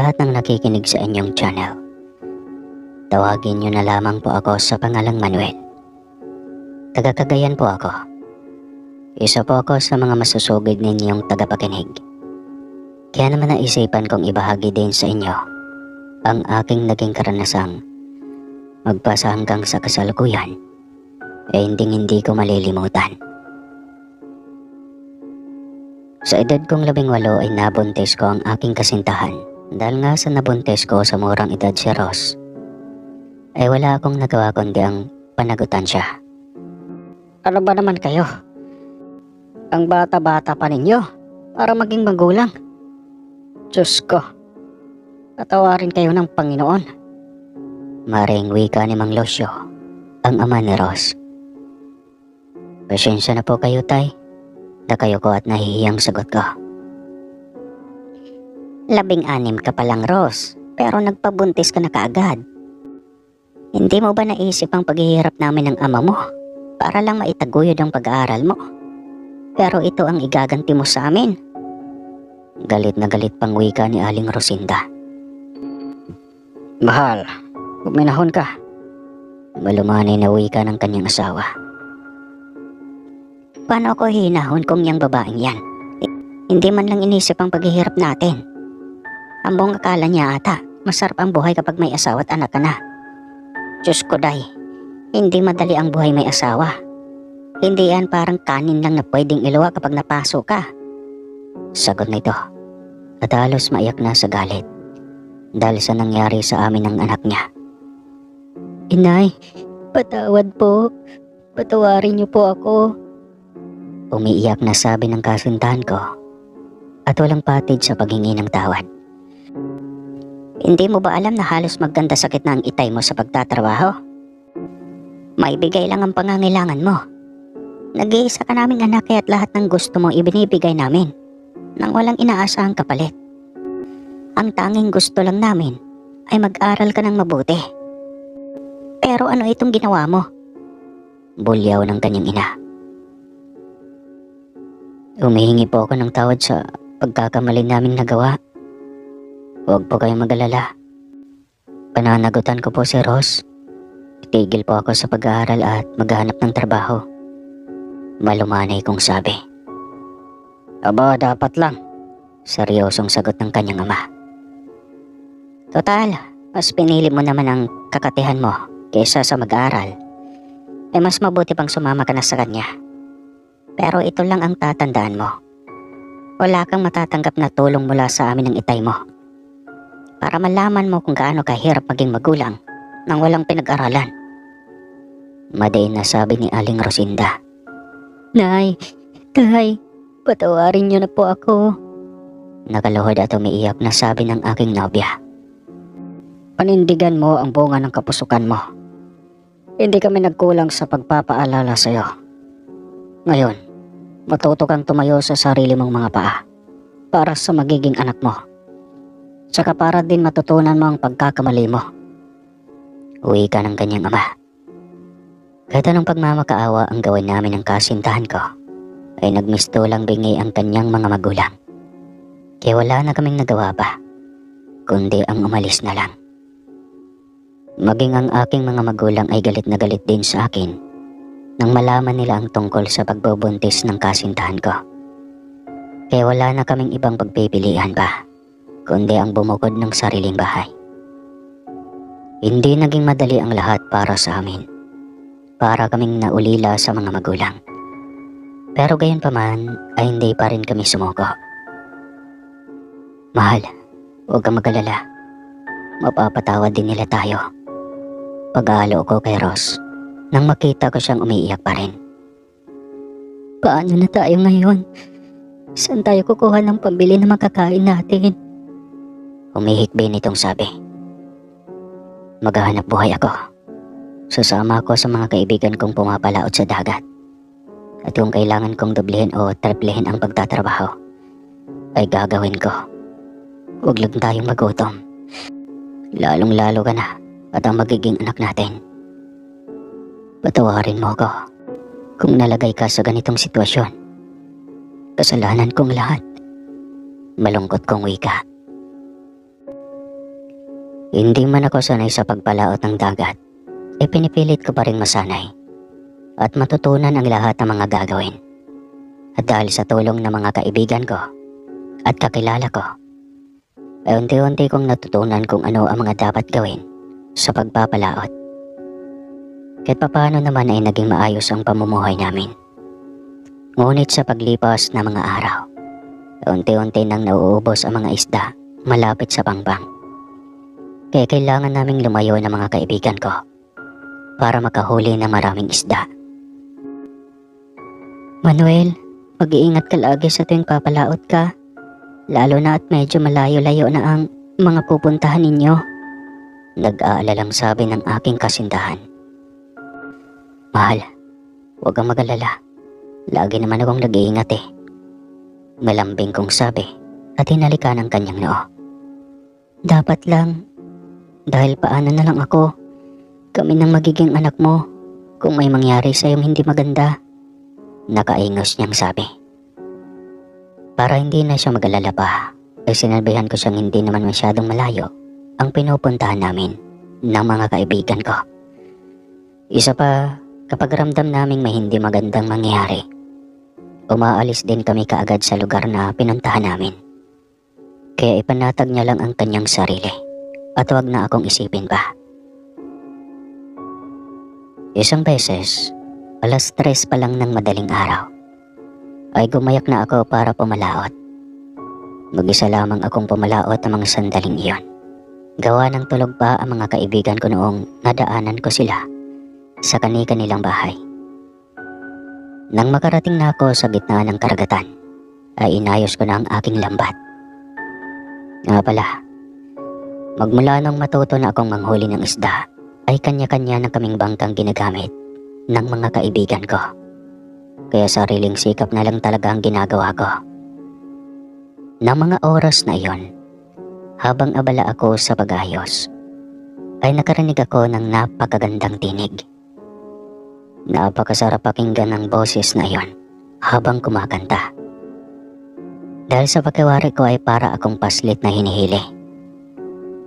lahat ng nakikinig sa inyong channel. Tawagin niyo na lamang po ako sa pangalang Manuel. Taga Cagayan po ako. Isa po ako sa mga masusugid ninyong tagapakinig. Kaya naman naisipan kong ibahagi din sa inyo ang aking naging karanasang magpasa hanggang sa kasalukuyan hindi ko malilimutan. Sa edad kong 18 ay nabuntis ko ang aking kasintahan. Dahil nga sa nabuntis ko sa murang edad si Ross, ay wala akong nagawa kundi ang panagutan siya. Ano ba naman kayo? Ang bata-bata pa ninyo para maging magulang. Diyos ko, patawarin kayo ng Panginoon. Maring wika ni Mang Lucio, ang ama ni Ross. Pasensya na po kayo, Tay. Nakayo ko at nahihiyang sagot ko. 16 ka pa lang, Ross, pero nagpabuntis ka na kaagad. Hindi mo ba naisip ang paghihirap namin ng ama mo para lang maitaguyod ang pag-aaral mo? Pero ito ang igaganti mo sa amin. Galit na galit pang wika ni Aling Rosinda. Mahal, buminahon ka. Malumanay na wika ng kanyang asawa. Paano ako hinahon kung yung babaeng yan? Hindi man lang inisip ang paghihirap natin. Ang buong akala niya ata, masarap ang buhay kapag may asawa at anak ka na. Diyos ko, Day, hindi madali ang buhay may asawa. Hindi yan parang kanin lang na pwedeng iluwa kapag napasok ka. Sagot nito, at halos maiyak na sa galit dahil sa nangyari sa amin ng anak niya. Inay, patawad po. Patawarin niyo po ako. Umiiyak na sabi ng kasintahan ko at walang patid sa paghingi ng tawad. Hindi mo ba alam na halos magkanda sakit na ang itay mo sa pagtatrabaho? Maibigay lang ang pangangailangan mo. Nag-iisa ka naming anak at lahat ng gusto mo ibinibigay namin nang walang inaasahang kapalit. Ang tanging gusto lang namin ay mag-aral ka ng mabuti. Pero ano itong ginawa mo? Bulyaw ng kanyang ina. Humihingi po ako ng tawad sa pagkakamali namin nagawa. Huwag po kayong mag-alala. Pananagutan ko po si Ross. Titigil po ako sa pag-aaral at maghanap ng trabaho. Malumanay kong sabi. Aba, dapat lang. Seryosong sagot ng kanyang ama. Total, mas pinili mo naman ang kakatihan mo kaysa sa mag-aaral. Mas mabuti pang sumama ka na sa kanya. Pero ito lang ang tatandaan mo. Wala kang matatanggap na tulong mula sa amin ng itay mo. Para malaman mo kung gaano kahirap maging magulang nang walang pinag-aralan. Madain na sabi ni Aling Rosinda. Nay, Tay, patawarin niyo na po ako. Nakaluhod at umiiyak na sabi ng aking nobya. Panindigan mo ang bunga ng kapusukan mo. Hindi kami nagkulang sa pagpapaalala sa iyo. Ngayon, matuto kang tumayo sa sarili mong mga paa para sa magiging anak mo. Tsaka para din matutunan mo ang pagkakamali mo. Uwi ka ng kanyang ama. Kahit anong pagmamakaawa ang gawin namin ng kasintahan ko, ay nagmistulang bingi ang kanyang mga magulang. Kaya wala na kaming nagawa pa, kundi ang umalis na lang. Maging ang aking mga magulang ay galit na galit din sa akin nang malaman nila ang tungkol sa pagbubuntis ng kasintahan ko. Kaya wala na kaming ibang pagpipilian pa, kundi ang bumukod ng sariling bahay. Hindi naging madali ang lahat para sa amin. Para kaming naulila sa mga magulang. Pero gayon pa man ay hindi pa rin kami sumuko. Mahal, huwag kang mag-alala. Mapapatawad din nila tayo. Pag-aalo ko kay Ross nang makita ko siyang umiiyak pa rin. Paano na tayo ngayon? Saan tayo kukuha ng pambili na makakain natin? Humihikbi nitong sabi. Maghahanap buhay ako. Sasama ako sa mga kaibigan kong pumapalaot sa dagat. At kung kailangan kong doblehin o triplehin ang pagtatrabaho, ay gagawin ko. Huwag lang tayong magutom. Lalong-lalo ka na at ang magiging anak natin. Patawarin mo ako kung nalagay ka sa ganitong sitwasyon. Kasalanan kong lahat. Malungkot kong wika. Hindi man ako sanay sa pagpalaot ng dagat, pinipilit ko pa rin masanay at matutunan ang lahat ng mga gagawin. At dahil sa tulong ng mga kaibigan ko at kakilala ko, ay unti-unti kong natutunan kung ano ang mga dapat gawin sa pagpapalaot. Kahit papaano naman ay naging maayos ang pamumuhay namin. Ngunit sa paglipas ng mga araw, unti-unti nang nauubos ang mga isda malapit sa pangbang. Kaya kailangan naming lumayo ng mga kaibigan ko para makahuli ng maraming isda. Manuel, mag-iingat ka lagi sa tuwing papalaot ka. Lalo na at medyo malayo-layo na ang mga pupuntahan ninyo. Nag-aalalang sabi ng aking kasindahan. Mahal, huwag kang mag-alala. Lagi naman akong nag-iingat eh. Malambing kong sabi at hinalikan ang kanyang noo. Dapat lang, dahil paano na lang ako, kami nang magiging anak mo, kung may mangyari sa iyong hindi maganda. Nakaingos niyang sabi. Para hindi na siya mag-alala pa, ay sinabihan ko siyang hindi naman masyadong malayo ang pinupuntahan namin ng mga kaibigan ko. Isa pa, kapag ramdam naming may hindi magandang mangyari, umaalis din kami kaagad sa lugar na pinuntahan namin. Kaya ipanatag niya lang ang kanyang sarili at huwag na akong isipin pa. Isang beses, 3:00 pa lang ng madaling araw, ay gumayak na ako para pumalaot. Mag-isa lamang akong pumalaot ang mga sandaling iyon. Gawa ng tulog pa ang mga kaibigan ko noong nadaanan ko sila sa kani-kanilang bahay. Nang makarating na ako sa gitna ng karagatan, ay inayos ko na ang aking lambat. Nga pala, magmula nung matuto na akong manghuli ng isda, ay kanya-kanya na kaming bangkang ginagamit ng mga kaibigan ko. Kaya sariling sikap na lang talaga ang ginagawa ko. Nang mga oras na iyon, habang abala ako sa pag-ayos, ay nakarinig ako ng napakagandang tinig. Napakasarap pakinggan ng boses na iyon habang kumakanta. Dahil sa pagkawari ko ay para akong paslit na hinihili.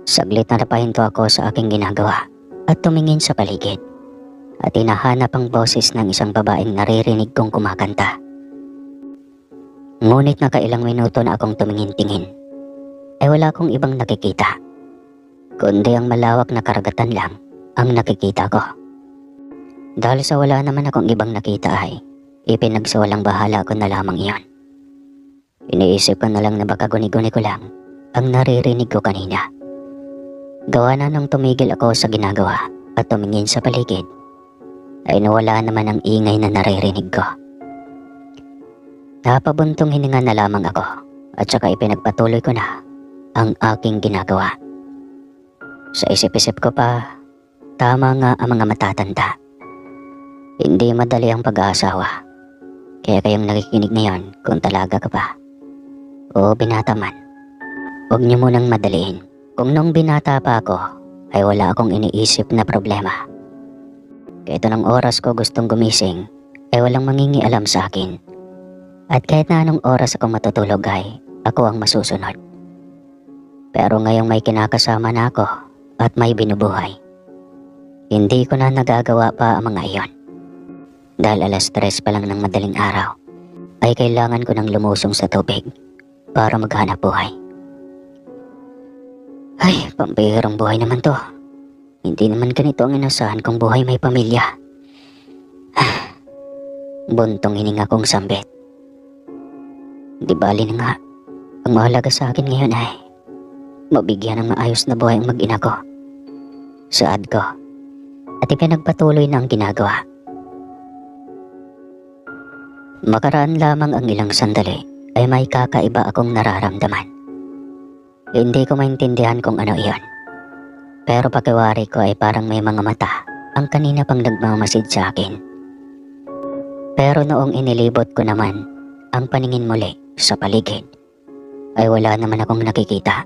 Saglit na napahinto ako sa aking ginagawa at tumingin sa paligid. At hinahanap ang boses ng isang babaeng naririnig kong kumakanta. Ngunit nakailang minuto na akong tumingin-tingin, ay wala akong ibang nakikita, kundi ang malawak na karagatan lang ang nakikita ko. Dahil sa wala naman akong ibang nakita ay ipinagsawalang bahala ko na lamang iyon. Iniisip ko na lang na baka guni-guni ko lang ang naririnig ko kanina. Gawa na nung tumigil ako sa ginagawa at tumingin sa paligid, ay nawala naman ang ingay na naririnig ko. Napabuntong hininga na lamang ako at saka ipinagpatuloy ko na ang aking ginagawa. Sa isip-isip ko pa, tama nga ang mga matatanda. Hindi madali ang pag-aasawa. Kaya kayong nakikinig ngayon kung talaga ka pa o binata man, huwag niyo munang madaliin. Kung nung binata pa ako ay wala akong iniisip na problema. Kahit anong oras ko gustong gumising ay walang mangingialam sa akin. At kahit na anong oras ako matutulog ay ako ang masusunod. Pero ngayong may kinakasama na ako at may binubuhay, hindi ko na nagagawa pa ang mga iyon. Dahil 3:00 pa lang ng madaling araw ay kailangan ko nang lumusong sa tubig para maghanap buhay. Ay, pambihirang buhay naman to. Hindi naman ganito ang inasahan kong buhay may pamilya. Buntong hininga kong sambit. Di bali na nga, ang mahalaga sa akin ngayon ay mabigyan ng maayos na buhay ang mag-ina ko, saad ko, at ipinagpatuloy na ang ginagawa. Makaraan lamang ang ilang sandali ay may kakaiba akong nararamdaman. Hindi ko maintindihan kung ano iyon. Pero pakiwari ko ay parang may mga mata ang kanina pang nagmamasid sa akin. Pero noong inilibot ko naman ang paningin muli sa paligid, ay wala naman akong nakikita.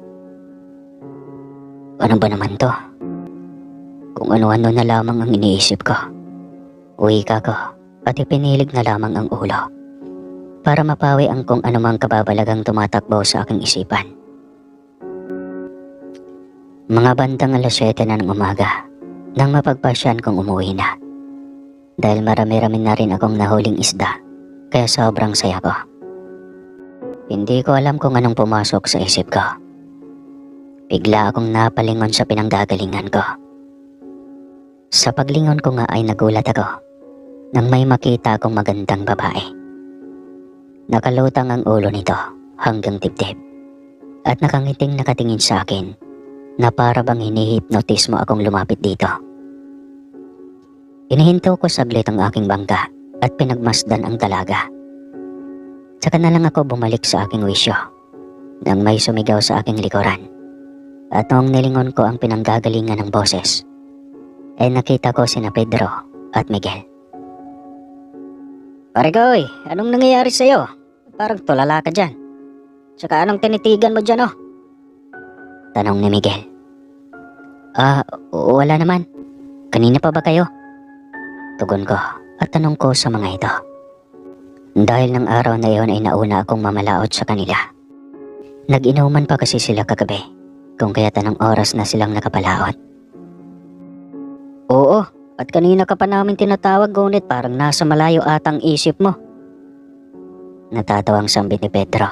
Ano ba naman to? Kung ano-ano na lamang ang iniisip ko. Wika ko at ipinilig na lamang ang ulo para mapawi ang kung anumang kababalagang tumatakbo sa aking isipan. Mga bandang 7:00 na ng umaga nang mapagpasyan kong umuwi na. Dahil marami-rami na rin akong nahuling isda, kaya sobrang saya ko. Hindi ko alam kung anong pumasok sa isip ko. Bigla akong napalingon sa pinanggagalingan ko. Sa paglingon ko nga ay nagulat ako nang may makita akong magandang babae. Nakalutang ang ulo nito hanggang dibdib at nakangiting nakatingin sa akin na para bang hinihipnotismo akong lumapit dito. Inihinto ko saglit ang aking bangka at pinagmasdan ang dalaga. Tsaka na lang ako bumalik sa aking wisyo nang may sumigaw sa aking likuran. At noong nilingon ko ang pinanggagalingan ng boses, ay nakita ko sina Pedro at Miguel. Pare Koy, anong nangyayari sa'yo? Parang tulala ka dyan. Tsaka anong tinitigan mo dyan oh? Tanong ni Miguel. Wala naman. Kanina pa ba kayo? Tugon ko at tanong ko sa mga ito. Dahil ng araw na iyon ay nauna akong mamalaot sa kanila. Nag-inuman pa kasi sila kagabi, kung kaya tanong oras na silang nakapalaot. Oo, at kanina ka pa namin tinatawag ngunit parang nasa malayo atang isip mo. Natatawang sambit ni Pedro.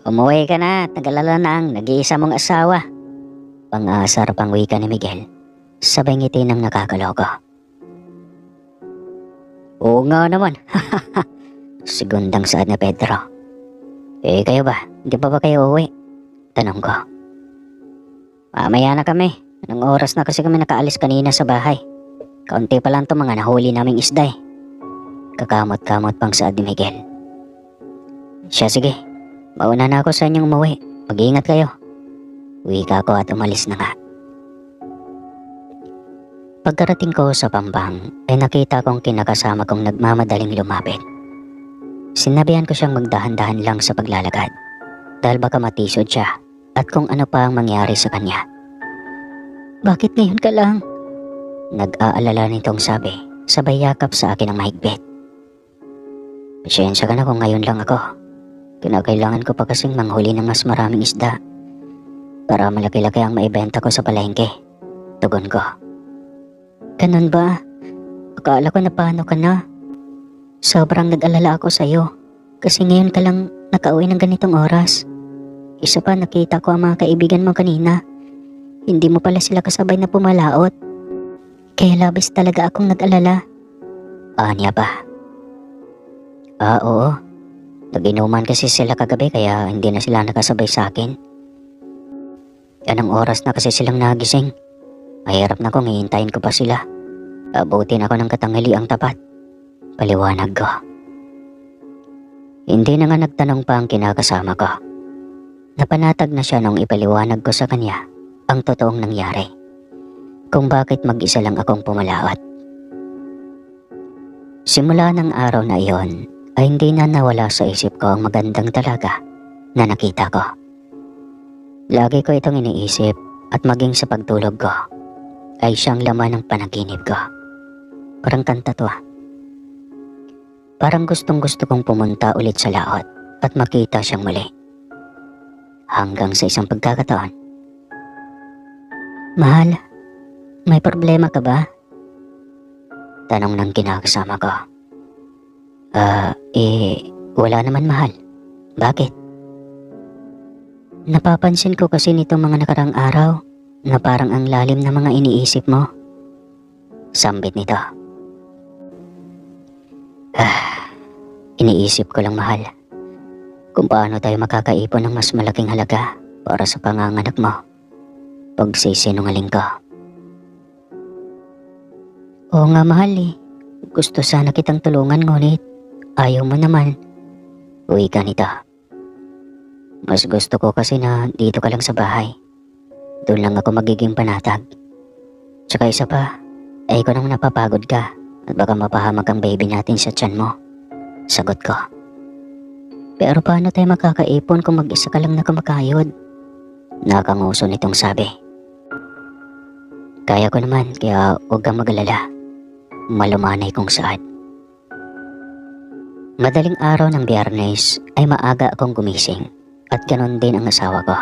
Umuwi ka na at nag-alala na ang nag-iisa mong asawa. Pang-aasar pang wika ni Miguel, sabay ngiti ng nakakaloko. Oo nga naman, segundang saad ni Pedro. Kayo ba? Hindi pa ba kayo uwi? Tanong ko. Mamaya na kami. Anong oras na kasi kami nakaalis kanina sa bahay. Kaunti pa lang to mga nahuli naming isda eh. Kakamot-kamot pang saad ni Miguel. Siya sige, mauna na ako sa inyong umuwi. Mag-iingat kayo. Wika ko at umalis na nga. Pagkarating ko sa Pampang ay nakita kong kinakasama kong nagmamadaling lumapit. Sinabihan ko siyang magdahan-dahan lang sa paglalakad dahil baka matisod siya at kung ano pa ang mangyari sa kanya. Bakit ngayon ka lang? Nag-aalala nitong sabi, sabay yakap sa akin ang mahigpit. Pasensya ka na kung ngayon lang ako. Kinakailangan ko pa kasing manghuli ng mas maraming isda para malaki-laki ang maibenta ko sa palengke. Tugon ko. Ganun ba? Akala ko na paano ka na. Sobrang nag-alala ako sa'yo kasi ngayon ka lang nakauwi ng ganitong oras. Isa pa nakita ko ang mga kaibigan mo kanina. Hindi mo pala sila kasabay na pumalaot. Kaya labis talaga akong nag-alala. Anya pa? Oo. Nag-inuman kasi sila kagabi kaya hindi na sila nakasabay sa akin. Anong oras na kasi silang nagising? Mahirap na kung hihintayin ko pa sila. Abutin ako ng katanghali ang tapat. Paliwanag ko. Hindi na nga nagtanong pa ang kinakasama ko. Napanatag na siya nung ipaliwanag ko sa kanya ang totoong nangyari. Kung bakit mag-isa lang akong pumalaot. Simula ng araw na iyon ay hindi na nawala sa isip ko ang magandang dalaga na nakita ko. Lagi ko itong iniisip at maging sa pagtulog ko ay siyang laman ng panaginip ko. Parang kanta to ah. Parang gustong-gusto kong pumunta ulit sa laot at makita siyang muli. Hanggang sa isang pagkakataon. Mahal, may problema ka ba? Tanong ng kinakasama ko. Wala naman mahal. Bakit? Napapansin ko kasi nitong mga nakarang araw na parang ang lalim na mga iniisip mo. Sambit nito. Iniisip ko lang mahal kung paano tayo makakaipon ng mas malaking halaga para sa panganganak mo. Pagsisinungaling ko. Oo nga mahal eh. Gusto sana kitang tulungan ngunit ayaw mo naman. Uwi ka nito. Mas gusto ko kasi na dito ka lang sa bahay. Doon lang ako magiging panatag. Tsaka isa pa, ay ko nang napapagod ka at baka mapahamak ang baby natin sa tiyan mo. Sagot ko. Pero paano tayo makakaipon kung mag-isa ka lang na kumakayod? Nakanguso nitong sabi. Kaya ko naman kaya huwag kang mag-alala. Malumanay kong saad. Madaling araw ng Biyernes ay maaga akong gumising at ganon din ang asawa ko.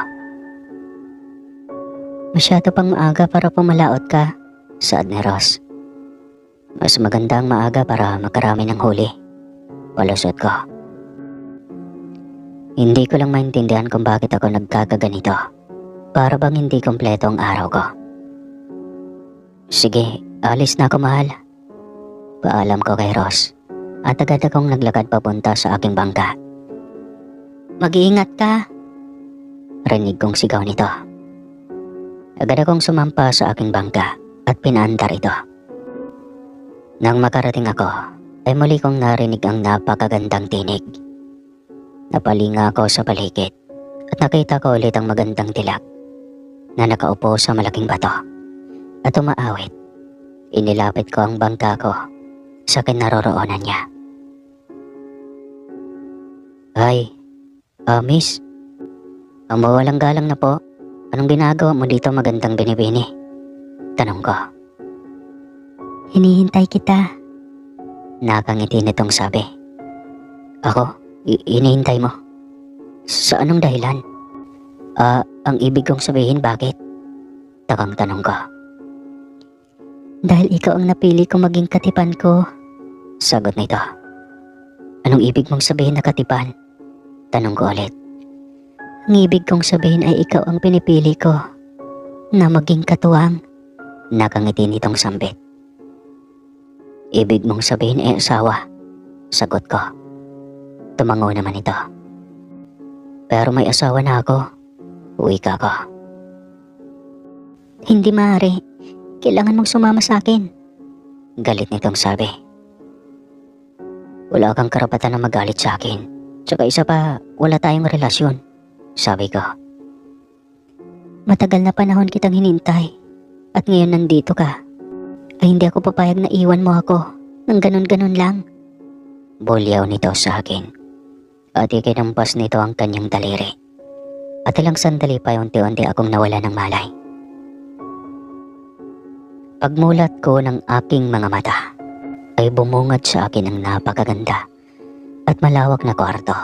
Masyado pang maaga para pumalaot ka, saad ni Ross. Mas maganda ang maaga para makarami ng huli, palusot ko. Hindi ko lang maintindihan kung bakit ako nagkakaganito. Para bang hindi kompleto ang araw ko. Sige, alis na ako, mahal. Paalam ko kay Ross at agad akong naglakad papunta sa aking bangka. Mag-iingat ka, rinig kong sigaw nito. Agad akong sumampa sa aking bangka at pinaandar ito. Nang makarating ako, ay muli kong narinig ang napakagandang tinig. Napalinga ako sa paligid at nakita ko ulit ang magandang dilak na nakaupo sa malaking bato at umaawit. Inilapit ko ang bangka ko sa kinaroroonan niya. Ay, miss, ang mawalang galang na po. Anong ginagawa mo dito, magandang binibini? Tanong ko. Hinihintay kita. Nakangiti nitong sabi. Ako? Hinihintay mo? Sa anong dahilan? Ang ibig kong sabihin, bakit? Takang tanong ko. Dahil ikaw ang napili kong maging katipan ko, sagot nito. Anong ibig mong sabihin na katipan? Tanong ko ulit. Ang ibig kong sabihin ay ikaw ang pinipili ko na maging katuwang. Nakangiti nitong sambit. Ibig mong sabihin ay asawa, sagot ko. Tumango naman ito. Pero may asawa na ako, wika ko. Hindi maaari, kailangan mong sumama sa akin, galit nitong sabi. Wala kang karapatan na magalit sa akin. Tsaka isa pa, wala tayong relasyon, sabi ko. Matagal na panahon kitang hinintay at ngayon nandito ka. Ay hindi ako papayag na iwan mo ako ng ganun-ganun lang. Bulyaw nito sa akin at ikinampas nito ang kanyang daliri. At ilang sandali pa unti-unti akong nawala ng malay. Pagmulat ko ng aking mga mata ay bumungad sa akin ang napakaganda at malawak na kwarto.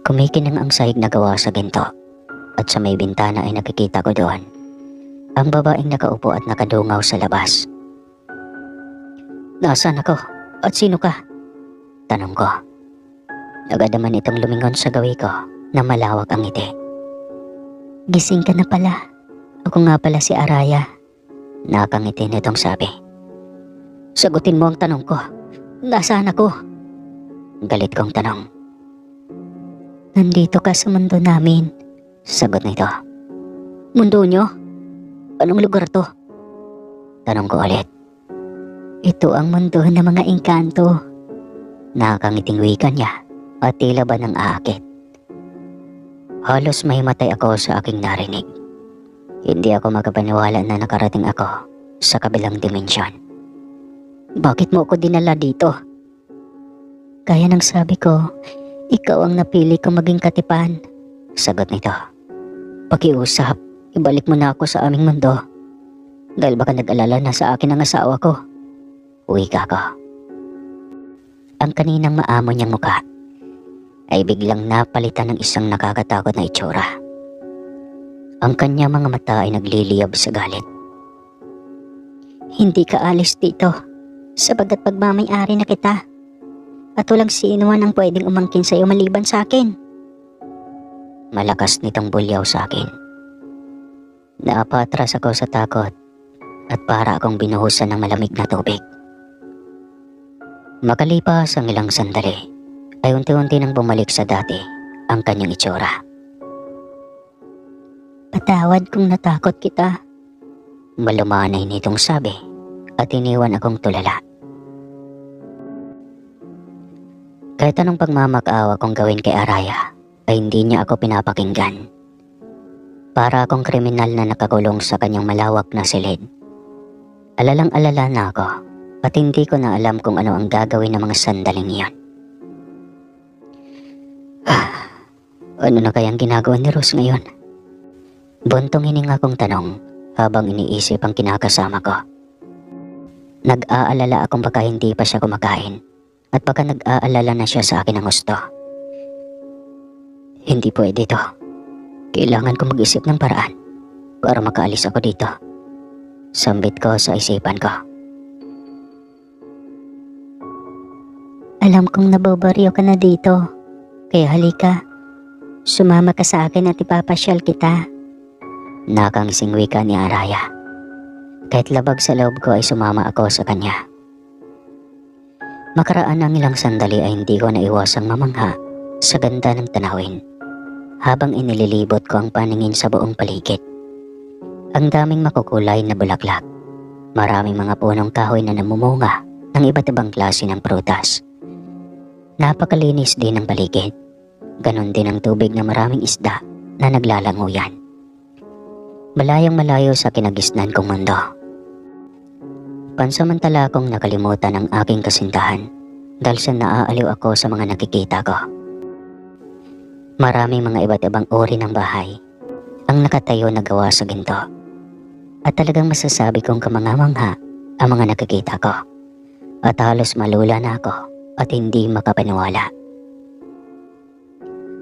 Kumikinang ang sahig na gawa sa ginto at sa may bintana ay nakikita ko doon ang babaeng nakaupo at nakadungaw sa labas. Nasaan ako? At sino ka? Tanong ko. Agad naman itong lumingon sa gawi ko na malawak ang ngiti. Gising ka na pala. Ako nga pala si Araya. Nakangiti nitong sabi. Sagutin mo ang tanong ko. Nasaan ako? Galit kong tanong. Nandito ka sa mundo namin, sagot nito. Mundo nyo? Anong lugar to? Tanong ko ulit. Ito ang mundo ng mga engkanto. Nakakangiting wika niya at tila ba nang aakit. Halos mahimatay ako sa aking narinig. Hindi ako makapaniwala na nakarating ako sa kabilang dimensyon. Bakit mo ako dinala dito? Kaya ng sabi ko, ikaw ang napili kong maging katipan, sagot nito. Pakiusap, ibalik mo na ako sa aming mundo. Dahil baka nag-alala na sa akin ang asawa ko. Wika ko. Ang kaninang maamo niyang mukha ay biglang napalitan ng isang nakakatakot na itsura. Ang kanya mga mata ay nagliliyab sa galit. Hindi ka alis dito sapagkat pagmamay-ari na kita at walang sino man ang pwedeng umangkin sa iyo maliban sa akin. Malakas nitong bulyaw sa akin. Naapatras ako sa takot at para akong binuhusan ng malamig na tubig. Makalipas ang ilang sandali ay unti-unti nang bumalik sa dati ang kanyang itsura. Patawad kung natakot kita, malumanay nitong sabi at iniwan akong tulala. Kahit anong pagmamakaawa kong gawin kay Araya ay hindi niya ako pinapakinggan. Para akong kriminal na nakakulong sa kanyang malawak na silid. Alalang-alala na ako at hindi ko na alam kung ano ang gagawin ng mga sandaling iyon. Ano na kayang ginagawa ni Rose ngayon? Buntong hininga kong tanong habang iniisip ang kinakasama ko. Nag-aalala akong baka hindi pa siya kumakain at baka nag-aalala na siya sa akin ng gusto. Hindi pwede ito. Kailangan ko mag-isip ng paraan. para makaalis ako dito. Sambit ko sa isipan ko. Alam kong naboboryo ka na dito, kaya halika. Sumama ka sa akin at ipapasyal kita. Nakangsing wika ni Araya. Kahit labag sa loob ko ay sumama ako sa kanya. Makaraan ng ilang sandali ay hindi ko naiwasang mamangha sa ganda ng tanawin habang inililibot ko ang paningin sa buong paligid. Ang daming makukulay na bulaklak. Maraming mga punong kahoy na namumunga ng iba't ibang klase ng prutas. Napakalinis din ang paligid. Ganon din ang tubig na maraming isda na naglalanguyan. Malayang malayo sa kinagisnan kong mundo. Pansamantala akong nakalimutan ang aking kasintahan dahil sa naaaliw ako sa mga nakikita ko. Maraming mga iba't ibang uri ng bahay ang nakatayo na gawa sa ginto. At talagang masasabi kong kamangha-mangha ang mga nakikita ko. At halos malula na ako at hindi makapaniwala.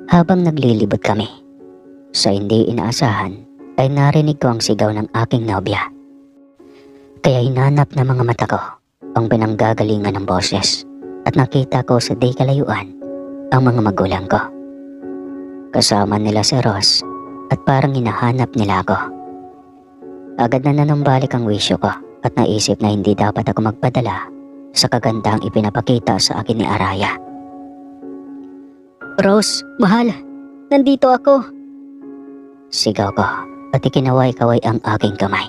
Habang naglilibot kami, sa hindi inaasahan ay narinig ko ang sigaw ng aking nobya. Kaya hinanap ng mga mata ko ang pinanggagalingan ng boses at nakita ko sa di kalayuan ang mga magulang ko. Kasama nila si Ross at parang hinahanap nila ako. Agad na nanumbalik ang wisyo ko at naisip na hindi dapat ako magpadala sa kagandang ipinapakita sa akin ni Araya. Rose, mahal, nandito ako. Sigaw ko at ikinaway-kaway ang aking kamay.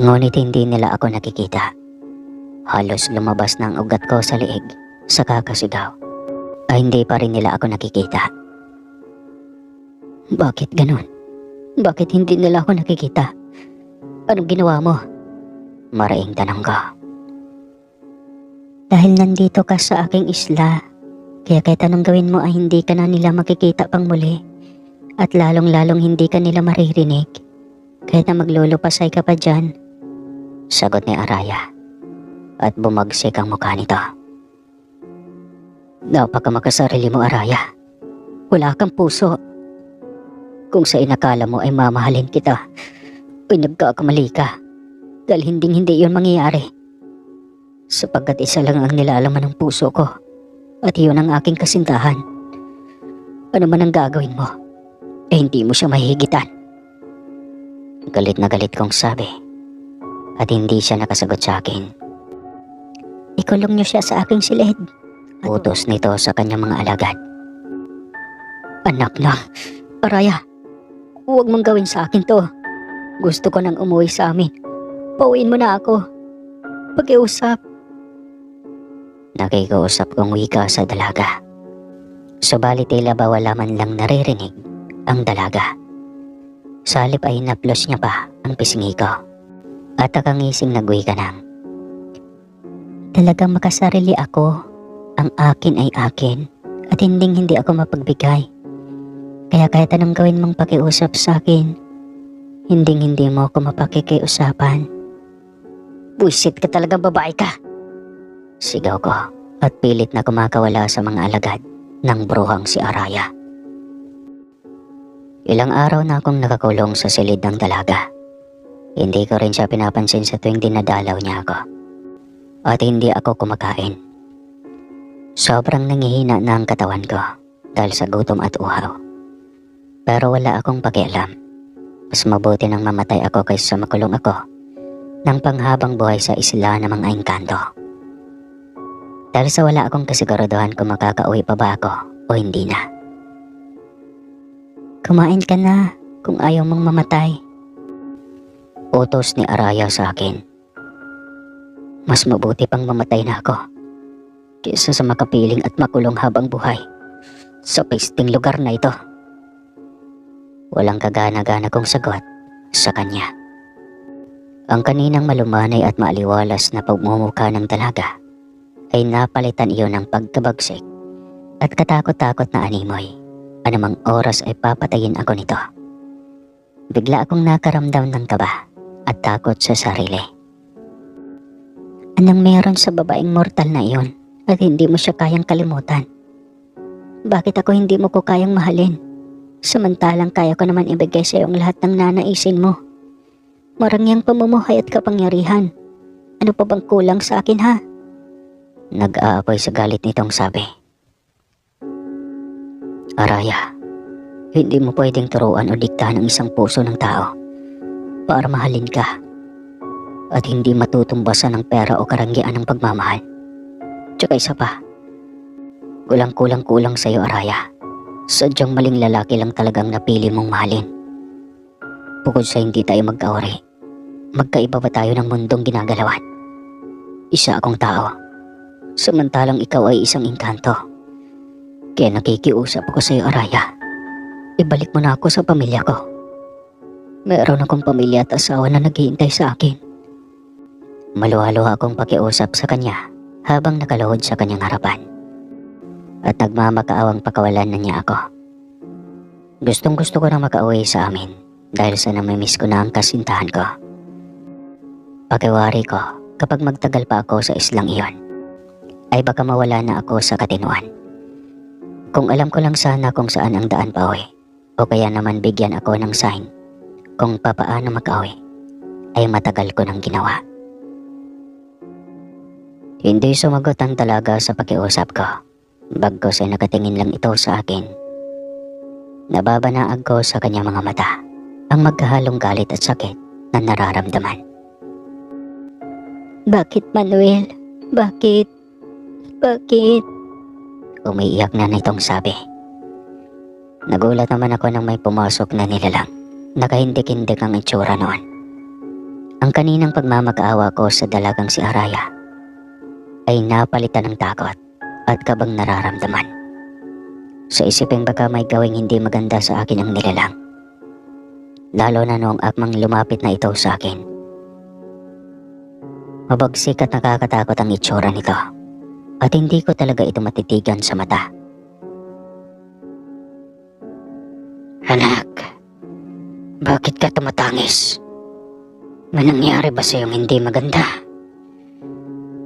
Ngunit hindi nila ako nakikita. Halos lumabas na ang ugat ko sa liig sa kakasigaw. Ay hindi pa rin nila ako nakikita. Bakit ganun? Bakit hindi nila ako nakikita? Anong ginawa mo? Maraing tanong ko. Dahil nandito ka sa aking isla, kaya kahit anong gawin mo ay hindi ka na nila makikita pang muli. At lalong-lalong hindi ka nila maririnig. Kahit na maglulupasay ka pa dyan. Sagot ni Araya. At bumagsik ang mukha nito. Napakamakasarili mo, Araya. Wala kang puso. Kung sa inakala mo ay mamahalin kita, pinagkakamali ka. Dahil hindi yun mangyayari. Sapagkat isa lang ang nilalaman ng puso ko. At yun ang aking kasintahan. Ano man ang gagawin mo, eh hindi mo siya mahihigitan. Galit na galit kong sabi. At hindi siya nakasagot sa akin. Ikulong niyo siya sa aking silid. Utos nito sa kanyang mga alagad. Anak na, Araya, huwag mong gawin sa akin to. Gusto ko nang umuwi sa amin. Pauwiin mo na ako. Pakiusap. Nakikiusap kong wika sa dalaga. Subalit tila ba wala man lang naririnig ang dalaga. Sa halip ay naplos niya pa ang pisngi ko. At nakangising nagwika ng, talagang makasarili ako. Ang akin ay akin. At hindi ako mapagbigay. Kaya kahit anong gawin mong pakiusap sa akin, hindi mo ako mapakikiusapan. Buisit ka talaga, babae ka. Sigaw ko at pilit na kumakawala sa mga alagad ng bruhang si Araya. Ilang araw na akong nakakulong sa silid ng dalaga. Hindi ko rin siya pinapansin sa tuwing dinadalaw niya ako. At hindi ako kumakain. Sobrang nangihina na ang katawan ko dahil sa gutom at uhaw. Pero wala akong pakialam. Mas mabuti nang mamatay ako kaysa makulong ako ng panghabang buhay sa isla ng mga engkanto. Dahil sa wala akong kasiguraduhan kung makakauwi pa ba ako o hindi na. Kumain ka na kung ayaw mong mamatay. Utos ni Araya sa akin. Mas mabuti pang mamatay na ako kaysa sa makapiling at makulong habang buhay sa pesting lugar na ito. Walang kagana-gana kong sagot sa kanya. Ang kaninang malumanay at maaliwalas na pagmumukha ng dalaga ay napalitan iyon ng pagkabagsik at katakot-takot na animoy. Anumang oras ay papatayin ako nito. Bigla akong nakaramdam ng kaba at takot sa sarili. Anong meron sa babaeng mortal na iyon at hindi mo siya kayang kalimutan? Bakit ako hindi mo ko kayang mahalin? Samantalang kaya ko naman ibigay sa iyo ang lahat ng nanaisin mo. Marangyang pamumuhay at kapangyarihan. Ano pa bang kulang sa akin ha? Nag-aapoy sa galit nitong sabi. Araya, hindi mo pwedeng turuan o diktahan ang isang puso ng tao para mahalin ka at hindi matutumbasan ng pera o karangyaan ng pagmamahal. Tsaka isa pa, kulang sa iyo, Araya. Sadyang maling lalaki lang talagang napili mong mahalin. Bukod sa hindi tayo magkauri, magkaiba ba tayo ng mundong ginagalawan? Isa akong tao, samantalang ikaw ay isang engkanto. Kaya nakikiusap ako sa iyo, Araya. Ibalik mo na ako sa pamilya ko. Meron akong pamilya at asawa na naghihintay sa akin. Maluha-luha akong pakiusap sa kanya habang nakaluhod sa kanyang harapan. At nagmamakaawang pakawalan na niya ako. Gustong gusto ko na makauwi sa amin dahil sa namimiss ko na ang kasintahan ko. Pakiwari ko kapag magtagal pa ako sa islang iyon ay baka mawala na ako sa katinuan. Kung alam ko lang sana kung saan ang daan pa uwi o kaya naman bigyan ako ng sign kung papaano makauwi ay matagal ko nang ginawa. Hindi sumagot ang dalaga sa pakiusap ko. Bagkus ay nakatingin lang ito sa akin. Nababanaag ko sa kanyang mga mata ang magkahalong galit at sakit na nararamdaman. Bakit, Manuel? Bakit? Bakit? Umiiyak na nitong sabi. Nagulat naman ako nang may pumasok na nilalang. Nakahindik-hindik ang itsura noon. Ang kaninang pagmamakaawa ko sa dalagang si Araya ay napalitan ng takot at kabang nararamdaman. Sa isipin baka may gawing hindi maganda sa akin ang nilalang. Lalo na noong akmang lumapit na ito sa akin. Mabagsik at nakakatakot ang itsura nito. At hindi ko talaga ito matitigan sa mata. Anak, bakit ka tumatangis? May nangyari ba sa iyong hindi maganda?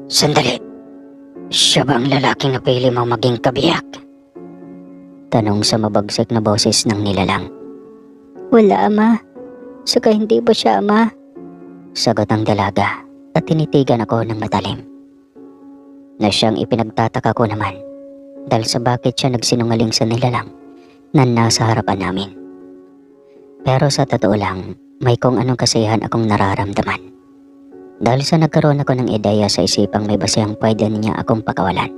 Sandali, siya ba ang lalaking napili mo maging kabiyak? Tanong sa mabagsik na boses ng nilalang. Wala, Ama. Saka hindi ba siya, Ama? Sagot ng dalaga at tinitigan ako ng matalim. Na siyang ipinagtataka ko naman dahil sa bakit siya nagsinungaling sa nilalang na nasa harapan namin. Pero sa totoo lang, may kung anong kasiyahan akong nararamdaman dahil sa nagkaroon ako ng ideya sa isipang may basehang pwede niya akong pakawalan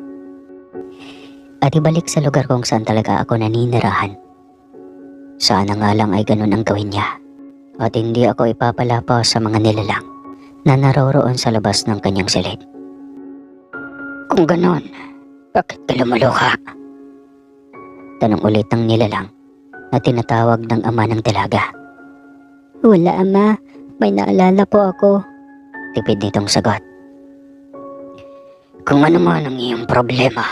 at ibalik sa lugar kung saan talaga ako naninirahan. Sana nga lang ay ganun ang gawin niya at hindi ako ipapalapa sa mga nilalang na naroroon sa labas ng kanyang silid. Kung ganon, bakit ka lumuluha? Tanong ulit ng nilalang na tinatawag ng ama ng dalaga. Wala, Ama. May naalala po ako. Tipid nitong sagot. Kung ano man ang iyong problema,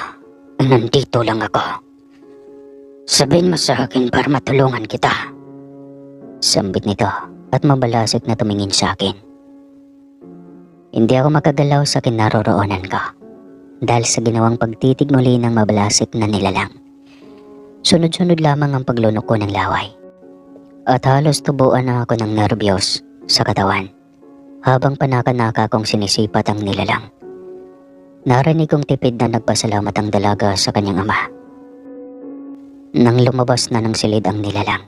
ay nandito lang ako. Sabihin mo sa akin para matulungan kita. Sambit nito at mabalasik na tumingin sa akin. Hindi ako makagalaw sa kinaroroonan ko dahil sa ginawang pagtitig muli ng mabalasik na nilalang. Sunod-sunod lamang ang paglunok ko ng laway at halos tubuan na ako ng nervyos sa katawan habang panaka-naka kong sinisipat ang nilalang. Narinig kong tipid na nagpasalamat ang dalaga sa kanyang ama. Nang lumabas na ng silid ang nilalang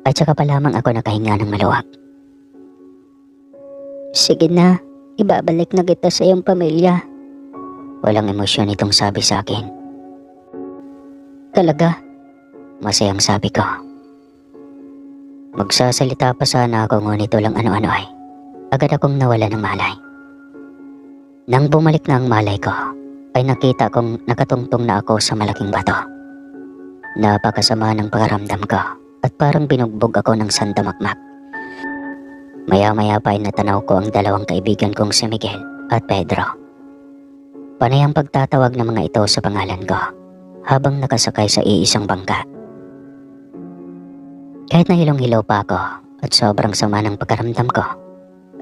at saka pa lamang ako nakahinga ng maluwag. Sige na, ibabalik na kita sa iyong pamilya. Walang emosyon itong sabi sa akin. Talaga? Masayang sabi ko. Magsasalita pa sana ako ngunit walang ano-ano ay agad akong nawala ng malay. Nang bumalik na ang malay ko ay nakita kong nakatungtong na ako sa malaking bato. Napakasama ng pakaramdam ko at parang binugbog ako ng sandamakmak. Maya-maya pa ay natanaw ko ang dalawang kaibigan kong si Miguel at Pedro. Panay ang pagtatawag ng mga ito sa pangalan ko habang nakasakay sa iisang bangka. Kahit na hilong-hilo pa ako at sobrang sama ng pagkaramdam ko,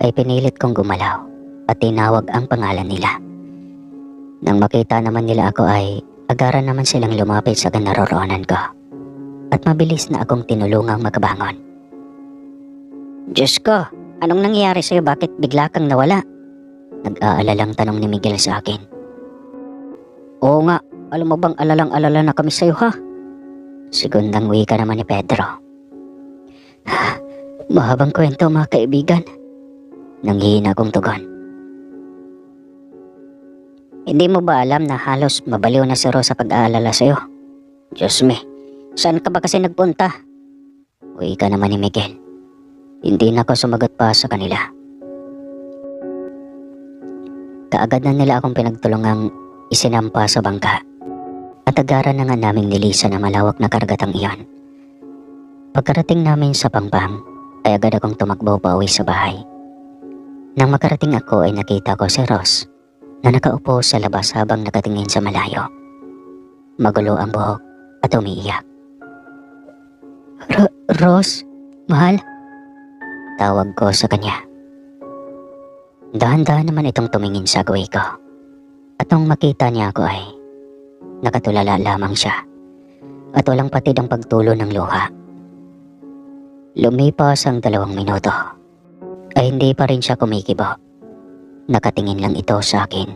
ay pinilit kong gumalaw at tinawag ang pangalan nila. Nang makita naman nila ako ay agaran naman silang lumapit sa kinaroroonan ko. at mabilis na akong tinulungang makabangon. Diyos ko, anong nangyayari sa'yo? Bakit bigla kang nawala? Nag-aalalang tanong ni Miguel sa akin. Oo nga, alam mo bang alalang-alala na kami sa'yo ha? Segundang wika naman ni Pedro. Mahabang kwento mga kaibigan. Nanghihina akong tugon. Hindi mo ba alam na halos mabaliw na si Rose sa pag-aalala sa'yo? Diyos me, saan ka ba kasi nagpunta? Wika naman ni Miguel. Hindi na ako sumagot pa sa kanila. Kaagad na nila akong pinagtulungang isinampa sa bangka at agaran na nga naming nilisan ang malawak na karagatang iyon. Pagkarating namin sa Pampang ay agad akong tumakbo pa uwi sa bahay. Nang makarating ako ay nakita ko si Rose na nakaupo sa labas habang nakatingin sa malayo. Magulo ang buhok at umiiyak. Rose, mahal? Tawag ko sa kanya. Dahan-dahan naman itong tumingin sa gawin ko. At nung makita niya ako ay nakatulala lamang siya at walang patid ang pagtulo ng luha. Lumipas ang 2 minuto ay hindi pa rin siya kumikibo. Nakatingin lang ito sa akin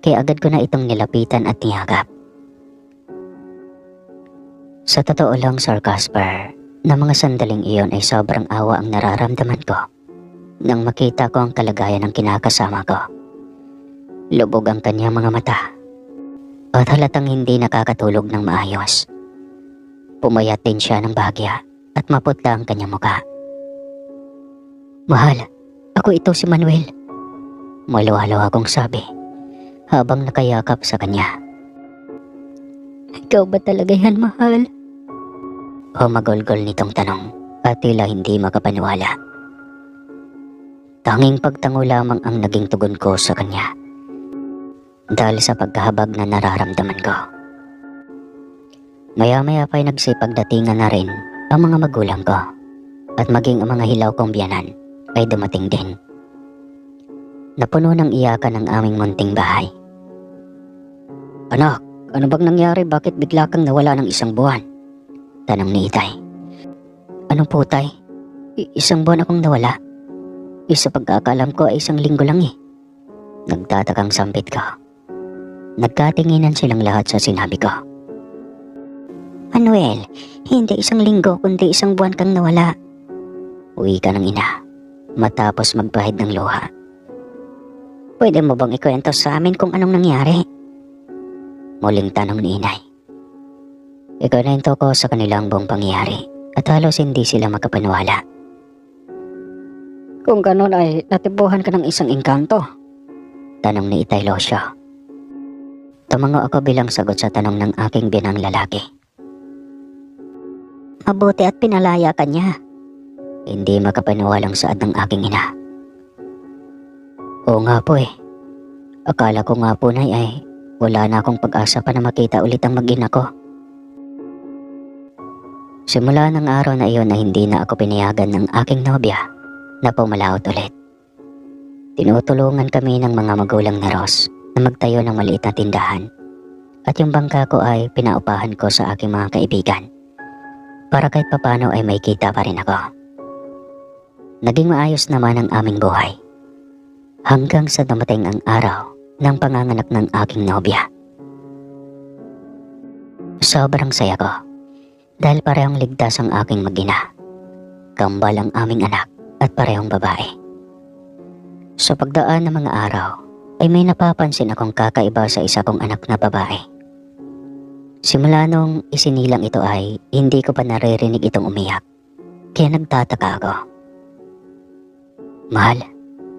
kaya agad ko na itong nilapitan at niyagap. Sa totoo lang, Sir Casper, na mga sandaling iyon ay sobrang awa ang nararamdaman ko nang makita ko ang kalagayan ng kinakasama ko. Lubog ang kanyang mga mata at halatang hindi nakakatulog ng maayos. Pumayat din siya ng bahagya at maputla ang kanyang muka. Mahal, ako ito si Manuel. Maluwalo akong sabi habang nakayakap sa kanya. Ikaw ba talaga yan, mahal? Humagolgol nitong tanong at tila hindi makapaniwala. Tanging pagtango lamang ang naging tugon ko sa kanya dahil sa pagkahabag na nararamdaman ko. Maya-maya pa'y nagsipagdatingan na rin ang mga magulang ko at maging ang mga hilaw kong biyanan ay dumating din. Napuno ng iyakan ang aming munting bahay. Anak, ano bang nangyari? Bakit bigla kang nawala ng 1 buwan? Tanong ni Itay. Anong po, Tay? 1 buwan akong nawala. Sa pagkakalam ko ay 1 linggo lang eh. Nagtatakang sampit ko. Nagkatinginan silang lahat sa sinabi ko. Manuel, hindi 1 linggo kundi 1 buwan kang nawala. Uwi ka ng ina matapos magpahid ng luha. Pwede mo bang ikwento sa amin kung anong nangyari? Muling tanong ni Inay. Ikwento ko sa kanilang buong pangyayari at halos hindi sila makapaniwala. Kung ganon ay natibuhan ka ng 1 engkanto? Tanong ni Itay Losyo. Tumango ako bilang sagot sa tanong ng aking binang lalaki. Mabuti at pinalaya ka niya. Hindi makapaniwalang saad ng aking ina. Oo nga po eh. Akala ko nga po, Nay, ay wala na akong pag-asa pa na makita ulit ang mag-ina ko. Simula ng araw na iyon na hindi na ako pinayagan ng aking nobya na pumalaot ulit. Tinutulungan kami ng mga magulang na Ross na magtayo ng maliit na tindahan at yung bangka ko ay pinaupahan ko sa aking mga kaibigan para kahit papano ay may kita pa rin ako. Naging maayos naman ang aming buhay hanggang sa dumating ang araw ng panganganak ng aking nobya. Sobrang saya ko dahil parehong ligtas ang aking mag-ina. Kambal ang aming anak at parehong babae. Sa pagdaan ng mga araw ay may napapansin akong kakaiba sa isa kong anak na babae. Simula nung isinilang ito ay hindi ko pa naririnig itong umiyak, kaya nagtataka ako. Mahal,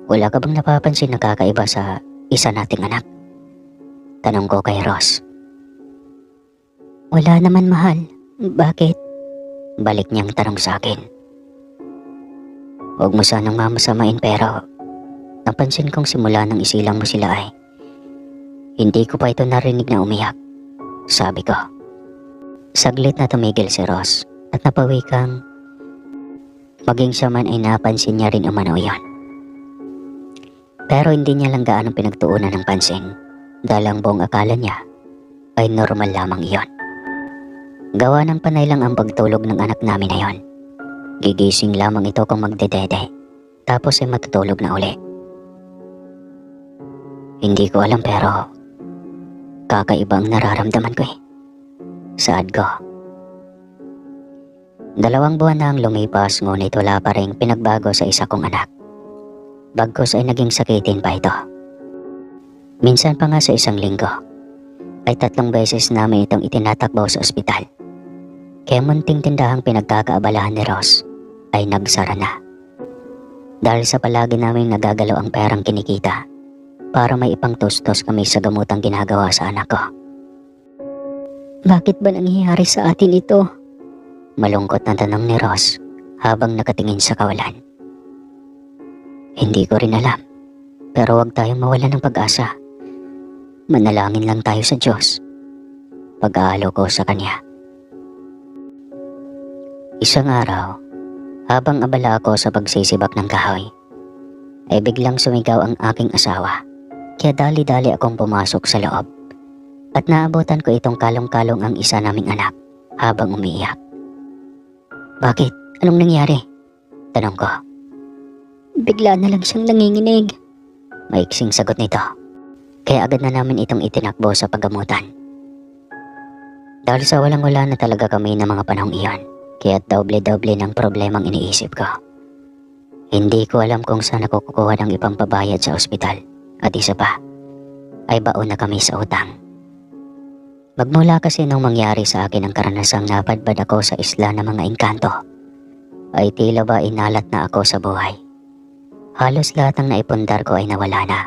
wala ka bang napapansin na kakaiba sa isa nating anak? Tanong ko kay Ross. Wala naman, mahal. Bakit? Balik niyang tanong sa akin. Huwag mo sanang mamasamain pero napansin kong simula nang isilang mo sila ay hindi ko pa ito narinig na umiyak, sabi ko. Saglit na tumigil si Ross at napawikang maging siya man ay napansin niya rin umano yon. Pero hindi niya lang gaanong pinagtuunan ng pansin dahil ang buong akala niya ay normal lamang iyon. Gawa ng panay lang ang pagtulog ng anak namin na yon. Gigising lamang ito kung magdedede, tapos ay matutulog na uli. Hindi ko alam pero kakaiba ang nararamdaman ko eh. Saad ko. 2 buwan na ang lumipas ngunit wala pa ring pinagbago sa isa kong anak. Bagkus ay naging sakitin pa ito. Minsan pa nga sa isang linggo ay 3 beses namin itong itinatakbo sa ospital. Kaya munting tindahang pinagkakaabalahan ni Ross ay nagsara na. Dahil sa palagi namin nagagalaw ang perang kinikita para may ipangtustos kami sa gamutang ginagawa sa anak ko. Bakit ba nangyayari sa atin ito? Malungkot na tanong ni Ross habang nakatingin sa kawalan. Hindi ko rin alam, pero huwag tayong mawala ng pag-asa. Manalangin lang tayo sa Diyos. Pag-aalo ko sa Kanya. Isang araw, habang abala ako sa pagsisibak ng kahoy, ay biglang sumigaw ang aking asawa. Kaya dali-dali akong pumasok sa loob at naabutan ko itong kalong-kalong ang isa naming anak habang umiiyak. Bakit? Anong nangyari? Tanong ko. Bigla na lang siyang nanginginig. Maiksing sagot nito. Kaya agad na namin itong itinakbo sa paggamutan. Dahil sa walang-wala na talaga kami ng mga panahong iyon, kaya doble-doble ng problemang iniisip ko. Hindi ko alam kung saan ako kukuha ng ipangpabayad sa ospital. At isa pa, ay baon na kami sa utang. Magmula kasi nung mangyari sa akin ang karanasang napadbad ako sa isla ng mga engkanto, ay tila ba inalat na ako sa buhay. Halos lahat ng naipundar ko ay nawala na.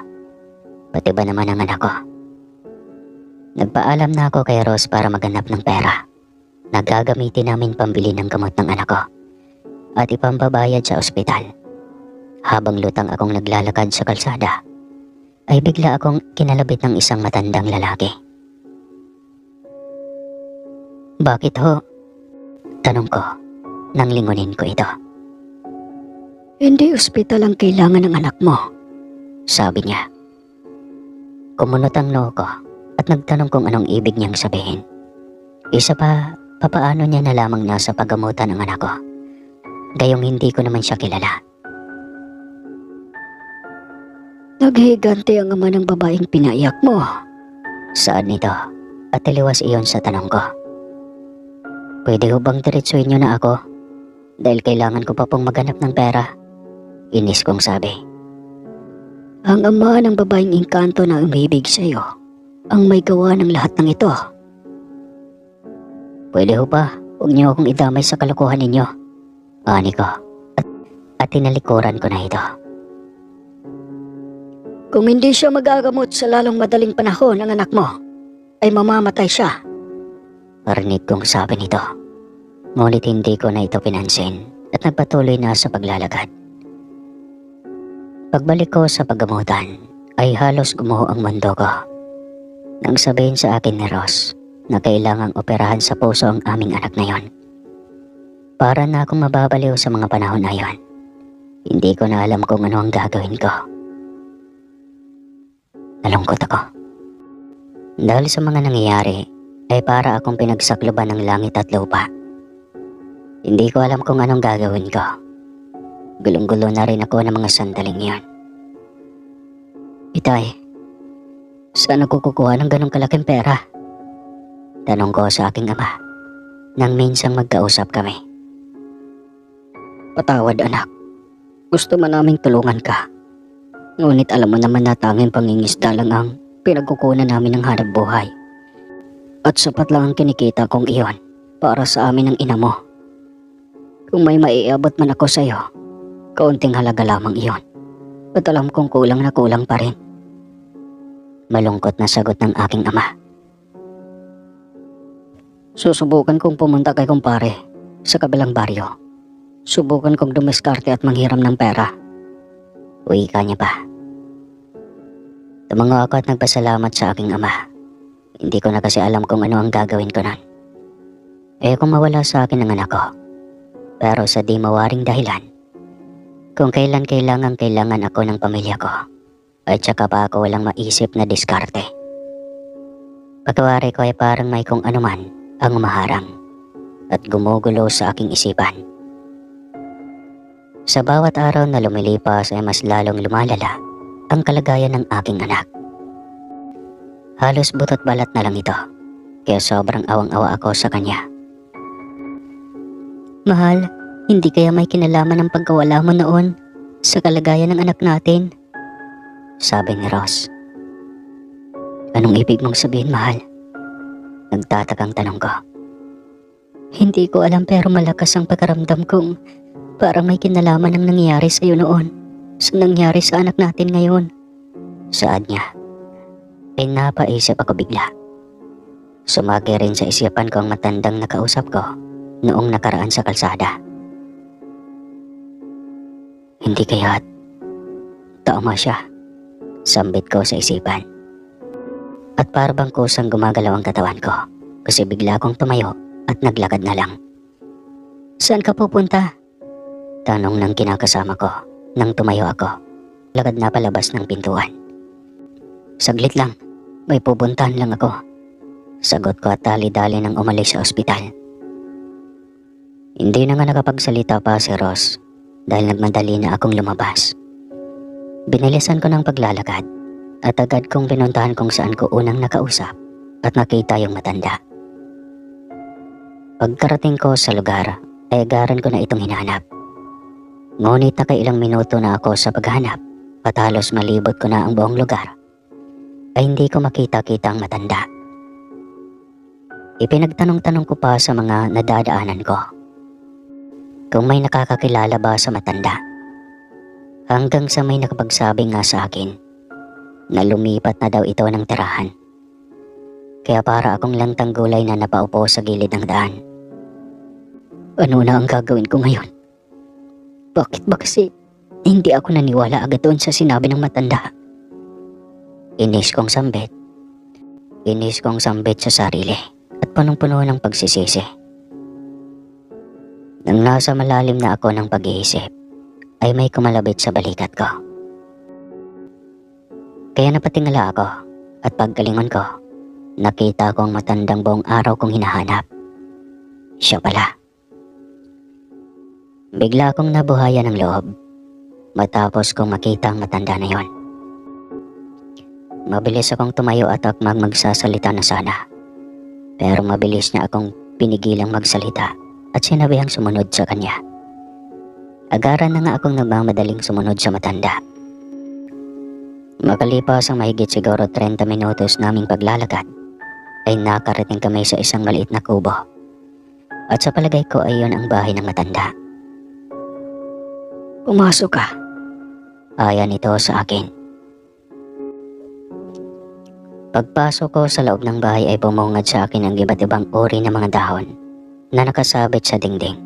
Pati ba naman ang anak ko? Nagpaalam na ako kay Ross para maghanap ng pera na gagamitin namin pambili ng gamot ng anak ko at ipambabayad sa ospital. Habang lutang akong naglalakad sa kalsada, ay bigla akong kinalabit ng isang matandang lalaki. Bakit ho? Tanong ko nang lingunin ko ito. Hindi ospital ang kailangan ng anak mo, sabi niya. Kumunot ang noo ko at nagtanong kung anong ibig niyang sabihin. Isa pa, papaano niya na lamang nasa paggamutan ang anak ko? Gayong hindi ko naman siya kilala. Naghihiganti ang ama ng babaeng pinaiyak mo. Saan nito? At taliwas iyon sa tanong ko. Pwede ho bang diretsuhin niyo na ako? Dahil kailangan ko pa pong maghanap ng pera. Inis kong sabi. Ang ama ng babaeng engkanto na umibig sa iyo ang may gawa ng lahat ng ito. Pwede ho ba? Huwag niyo akong idamay sa kalokohan ninyo. Ani ko. At tinalikuran ko na ito. Kung hindi siya magagamot sa lalong madaling panahon ng anak mo, ay mamamatay siya. Parinig kong sabi nito. Ngunit hindi ko na ito pinansin at nagpatuloy na sa paglalakad. Pagbalik ko sa paggamutan, ay halos gumuho ang mundo ko. Nang sabihin sa akin ni Ross na kailangang operahan sa puso ang aming anak na yon. Para na akong mababaliw sa mga panahon na yon. Hindi ko na alam kung ano ang gagawin ko. Nalungkot ako. Dahil sa mga nangyayari, ay para akong pinagsakloban ng langit at lupa. Hindi ko alam kung anong gagawin ko. Gulong-gulo na rin ako ng mga sandaling yon. Itay, saan ako kukuha ng ganong kalaking pera? Tanong ko sa aking ama, nang minsang magkausap kami. Patawad anak, gusto man naming tulungan ka. Ngunit alam mo naman na tanging pangingisda lang ang pinagkukunan namin ng hanap buhay. At sapat lang ang kinikita kong iyon para sa amin ng ina mo. Kung may maiabot man ako sa iyo, kaunting halaga lamang iyon. At alam kong kulang na kulang pa rin. Malungkot na sagot ng aking ama. Susubukan kong pumunta kay kumpare sa kabilang baryo. Subukan kong dumiskarte at manghiram ng pera. Uwi ka niya pa. Tumango ako at nagpasalamat sa aking ama. Hindi ko na kasi alam kung ano ang gagawin ko nun. Kung mawala sa akin ang anak ko. Pero sa di mawaring dahilan, kung kailan kailangan ako ng pamilya ko, at saka pa ako walang maisip na diskarte. Pagkawari ko ay parang may kung anuman ang umaharang at gumugulo sa aking isipan. Sa bawat araw na lumilipas ay mas lalong lumalala ang kalagayan ng aking anak. Halos butot balat na lang ito, kaya sobrang awang-awa ako sa kanya. Mahal, hindi kaya may kinalaman ng pagkawala mo noon sa kalagayan ng anak natin? Sabi ni Ross. Anong ibig mong sabihin, mahal? Nagtatakang tanong ko. Hindi ko alam pero malakas ang pakiramdam kong parang may kinalaman ang nangyari sa iyo noon sa nangyari sa anak natin ngayon. Saad niya. Ay napaisip ako bigla. Sumagi rin sa isipan ko ang matandang nakausap ko noong nakaraan sa kalsada. Hindi kaya't tama siya, sambit ko sa isipan. At parang kusang gumagalaw ang katawan ko kasi bigla akong tumayo at naglakad na lang. Saan ka pupunta? Tanong ng kinakasama ko nang tumayo ako. Lakad na palabas ng pintuan. Saglit lang, may pupuntahan lang ako. Sagot ko at dali-dali nang umalis sa ospital. Hindi na nga nakapagsalita pa si Ross dahil nagmadali na akong lumabas. Binilisan ko ng paglalakad at agad kong pinuntahan kung saan ko unang nakausap at nakita yung matanda. Pagkarating ko sa lugar ay agaran ko na itong hinahanap. Ngunit nakailang minuto na ako sa paghahanap at halos malibot ko na ang buong lugar ay hindi ko makita-kita ang matanda. Ipinagtanong-tanong ko pa sa mga nadadaanan ko kung may nakakakilala ba sa matanda, hanggang sa may nakapagsabi nga sa akin na lumipat na daw ito ng tirahan. Kaya para akong lantang gulay na napaupo sa gilid ng daan. Ano na ang gagawin ko ngayon? Bakit ba kasi hindi ako naniwala agad doon sa sinabi ng matanda? Inis kong sambit sa sarili at punong-puno ng pagsisisi. Nang nasa malalim na ako ng pag-iisip, ay may kumalabit sa balikat ko. Kaya napatingala ako at paggalingon ko, nakita ko ang matandang buong araw kong hinahanap. Siya pala. Bigla akong nabuhayan ng loob matapos kong makita ang matanda na yon. Mabilis akong tumayo at akmang magsasalita na sana. Pero mabilis niya akong pinigilang magsalita at sinabihang sumunod sa kanya. Agaran na nga akong nagmamadaling sumunod sa matanda. Makalipas ang mahigit siguro 30 minutos naming paglalakad, ay nakarating kami sa isang maliit na kubo. At sa palagay ko ay yun ang bahay ng matanda. Pumasok ka. Ayan ito sa akin. Pagpasok ko sa loob ng bahay ay bumungad sa akin ang iba't ibang uri ng mga dahon na nakasabit sa dingding.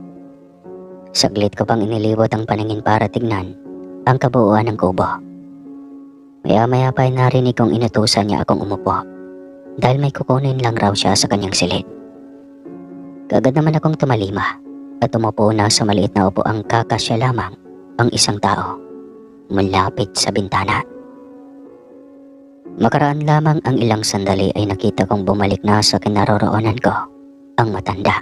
Saglit ko pang inilibot ang paningin para tignan ang kabuuan ng kubo. Maya-maya pa ay narinig kong inutusan niya akong umupo dahil may kukunin lang raw siya sa kanyang silid. Kagad naman akong tumalima at umupo na sa maliit na upo ang kakasya lamang ang isang tao malapit sa bintana. Makaraan lamang ang ilang sandali ay nakita kong bumalik na sa kinaroroonan ko ang matanda.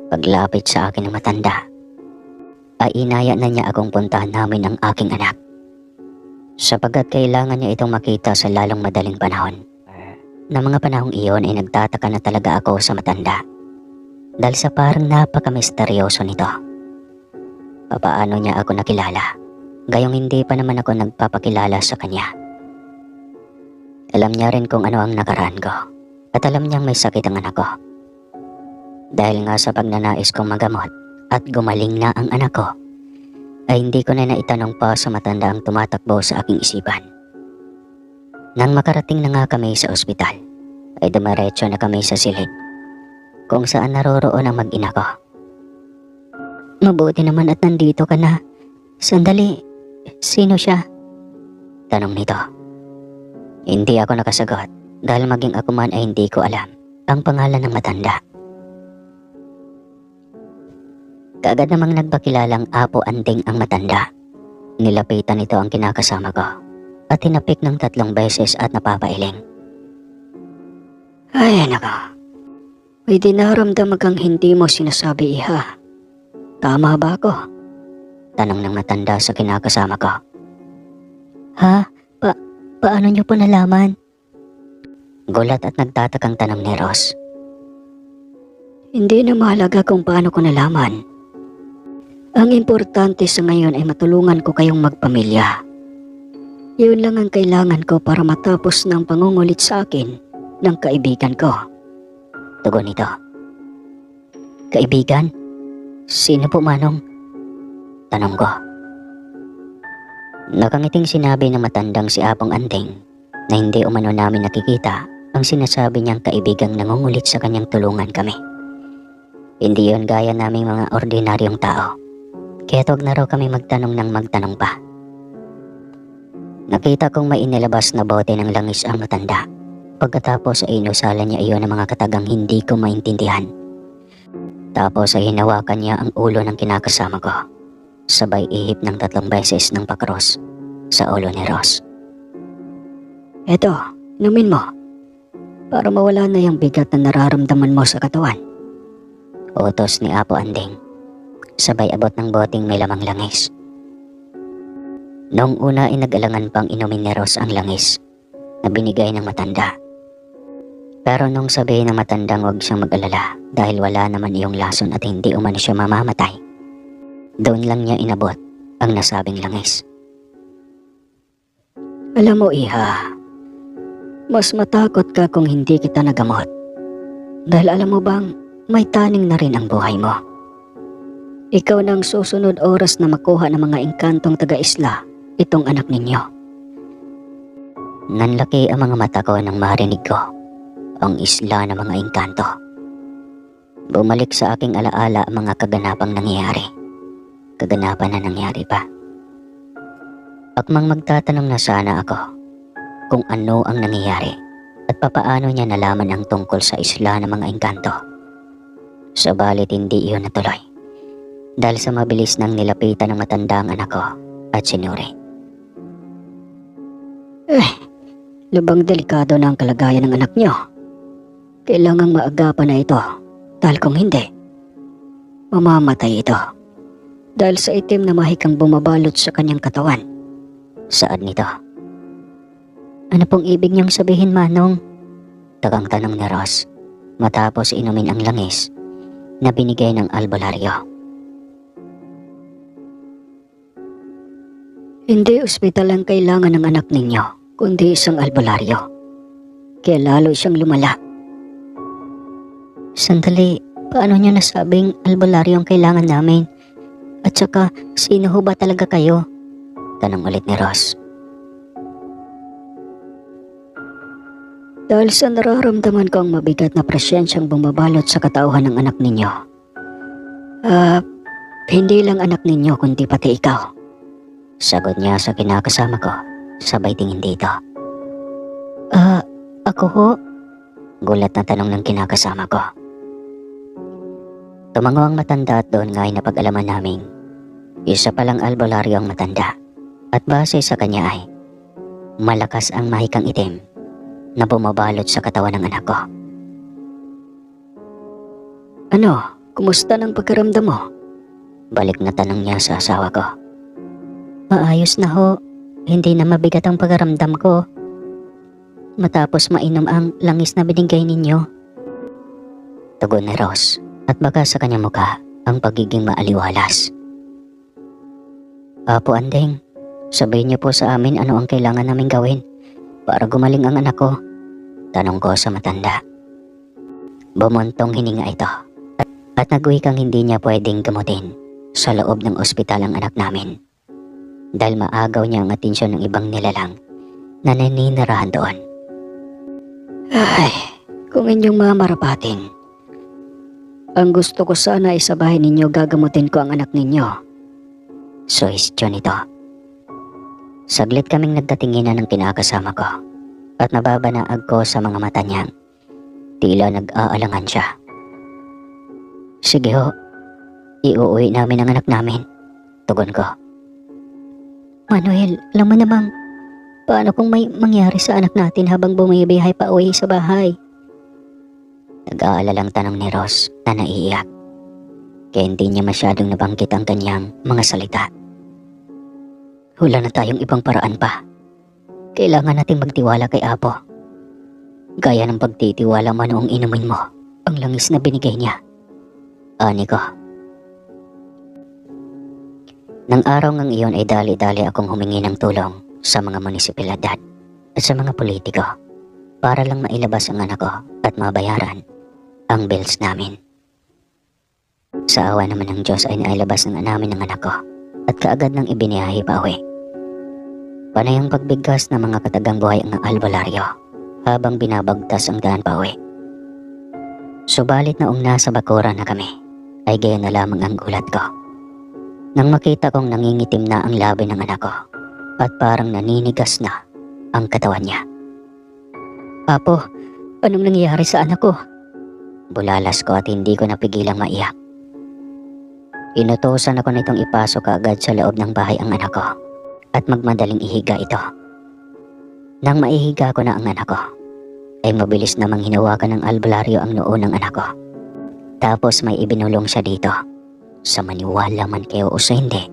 Paglapit sa akin ng matanda, ay inaya na niya akong puntahan namin ang aking anak. Sapagkat kailangan niya itong makita sa lalong madaling panahon. Na mga panahong iyon ay nagtataka na talaga ako sa matanda. Dahil sa parang napaka-misteryoso nito. Papaano niya ako nakilala, gayong hindi pa naman ako nagpapakilala sa kanya. Alam niya rin kung ano ang nakaraan ko at alam niyang may sakit ang anak ko. Dahil nga sa pagnanais kong magamot at gumaling na ang anak ko, ay hindi ko na naitanong pa sa matanda ang tumatakbo sa aking isipan. Nang makarating na nga kami sa ospital, ay dumiretso na kami sa silid kung saan naroroon ang mag-ina ko. Mabuti naman at nandito ka na. Sandali, sino siya? Tanong nito. Hindi ako nakasagot dahil maging ako man ay hindi ko alam ang pangalan ng matanda. Kaagad namang nagpakilalang Apo Anding ang matanda. Nilapitan nito ang kinakasama ko at tinapik ng 3 beses at napapailing. Ay nako, May dinaramdam kang hindi mo sinasabi, Iha. Tama ba ako? Tanong ng matanda sa kinakasama ko. Ha? Paano niyo po nalaman? Gulat at nagtatakang tanong ni Ross. Hindi na mahalaga kung paano ko nalaman. Ang importante sa ngayon ay matulungan ko kayong magpamilya. Yun lang ang kailangan ko para matapos ng pangungulit sa akin ng kaibigan ko. Tugon nito. Kaibigan? Sino po, Manong? Tanong ko. Nakangiting sinabi ng matandang si Apong Anding na hindi umano namin nakikita ang sinasabi niyang kaibigang nangungulit sa kanyang tulungan kami. Hindi yon gaya naming mga ordinaryong tao. Kaya huwag na raw kami magtanong ng magtanong pa. Nakita kong may inilabas na bote ng langis ang matanda. Pagkatapos ay inusala niya iyon ng mga katagang hindi ko maintindihan. Tapos ay hinawakan niya ang ulo ng kinakasama ko. Sabay ihip ng 3 beses ng pakros sa ulo ni Ross. Eto, inumin mo. Para mawala na yung bigat na nararamdaman mo sa katawan. Utos ni Apo Anding. Sabay abot ng boteng may lamang langis. Noong una ay nag-alangan pang inumin ni Ross ang langis na binigay ng matanda. Pero nung sabihin ng matandang huwag siyang mag-alala dahil wala naman iyong lason at hindi umano siya mamamatay, doon lang niya inabot ang nasabing langis. Alam mo, Iha, mas matakot ka kung hindi kita nagamot. Dahil alam mo bang may taning na rin ang buhay mo. Ikaw na ang susunod oras na makuha ng mga engkantong taga-isla itong anak ninyo. Nanlaki ang mga mata ko nang marinig ko ang isla ng mga engkanto. Bumalik sa aking alaala ang mga kaganapang nangyayari. Kaganapan na nangyari pa. Akmang magtatanong na sana ako kung ano ang nangyayari at papaano niya nalaman ang tungkol sa isla ng mga engkanto. Sabalit hindi iyon natuloy dahil sa mabilis nang nilapitan ng matanda ang anak ko at sinuri. Lubang delikado na ang kalagayan ng anak nyo. Kailangang maagapan na ito dahil kung hindi, mamamatay ito dahil sa itim na mahikang bumabalot sa kanyang katawan. Saad nito. Ano pong ibig niyang sabihin, Manong? Tagang tanong ni Ross matapos inumin ang langis na binigay ng albularyo. Hindi ospital ang kailangan ng anak ninyo, kundi isang albularyo. Kaya lalo siyang lumala. Sandali, paano niyo nasabing albularyo ang kailangan namin? At saka, sino ho ba talaga kayo? Tanong ulit ni Ross. Dahil sa nararamdaman ko ang mabigat na presyensyang bumabalot sa katauhan ng anak ninyo. Hindi lang anak ninyo kundi pati ikaw. Sagot niya sa kinakasama ko, sabay tingin dito. Ako ho? Gulat na tanong ng kinakasama ko. Tumango ang matanda at doon nga ay napag-alaman naming isa palang albularyo ang matanda at base sa kanya ay malakas ang mahikang itim na bumabalot sa katawan ng anak ko. Ano? Kumusta ng pagkaramdam mo? Balik na tanong niya sa asawa ko. Maayos na ho. Hindi na mabigat ang pagkaramdam ko. Matapos mainom ang langis na binigay ninyo. Tugon ni Ross at baka sa kanyang mukha ang pagiging maaliwalas. Apo Anding, sabihin niyo po sa amin ano ang kailangan namin gawin para gumaling ang anak ko. Tanong ko sa matanda. Bumuntong hininga ito at nagwikang hindi niya pwedeng gamutin sa loob ng ospital ang anak namin dahil maagaw niya ang atensyon ng ibang nilalang na naninirahan doon. Ay, kung inyong mamarapatin, ang gusto ko sana ay sa bahay ninyo gagamutin ko ang anak ninyo. Suhestyon ito. Saglit kaming nagtatinginan ng kinakasama ko at nababanaag ko sa mga mata niyang tila nag-aalangan siya. Sige ho, iuuwi namin ang anak namin. Tugon ko. Manuel, alam mo namang paano kung may mangyari sa anak natin habang bumibiyahe pa uwi sa bahay? Nag-aalalang tanong ni Ross na naiiyak. Kaya hindi niya masyadong nabanggit ang kanyang mga salita. Wala na tayong ibang paraan pa. Kailangan nating magtiwala kay Apo. Gaya ng pagtitiwala mo noong inumin mo ang langis na binigay niya. Ani ko. Nang araw ngang iyon ay dali-dali akong humingi ng tulong sa mga munisipalidad at sa mga politiko para lang mailabas ang anak ko at mabayaran ang bills namin. Sa awa naman ng Diyos ay nailabas ng namin ang anak ko at kaagad nang ibiniyahe pa uwi. Panay ang pagbigkas ng mga katagang buhay ang albularyo habang binabagtas ang daan pa uwi. Subalit noong nasa bakuran na kami ay gayon na lamang ang gulat ko nang makita kong nangingitim na ang labi ng anak ko at parang naninigas na ang katawan niya. Apo, anong nangyayari sa anak ko? Bulalas ko at hindi ko napigilang maiyak. Inutusan ako nitong ipasok kaagad sa loob ng bahay ang anak ko at magmadaling ihiga ito. Nang maihiga ko na ang anak ko, ay mabilis namang hinawakan ng albularyo ang noo ng anak ko. Tapos may ibinulong siya dito. Sa maniwala man kayo o sa hindi,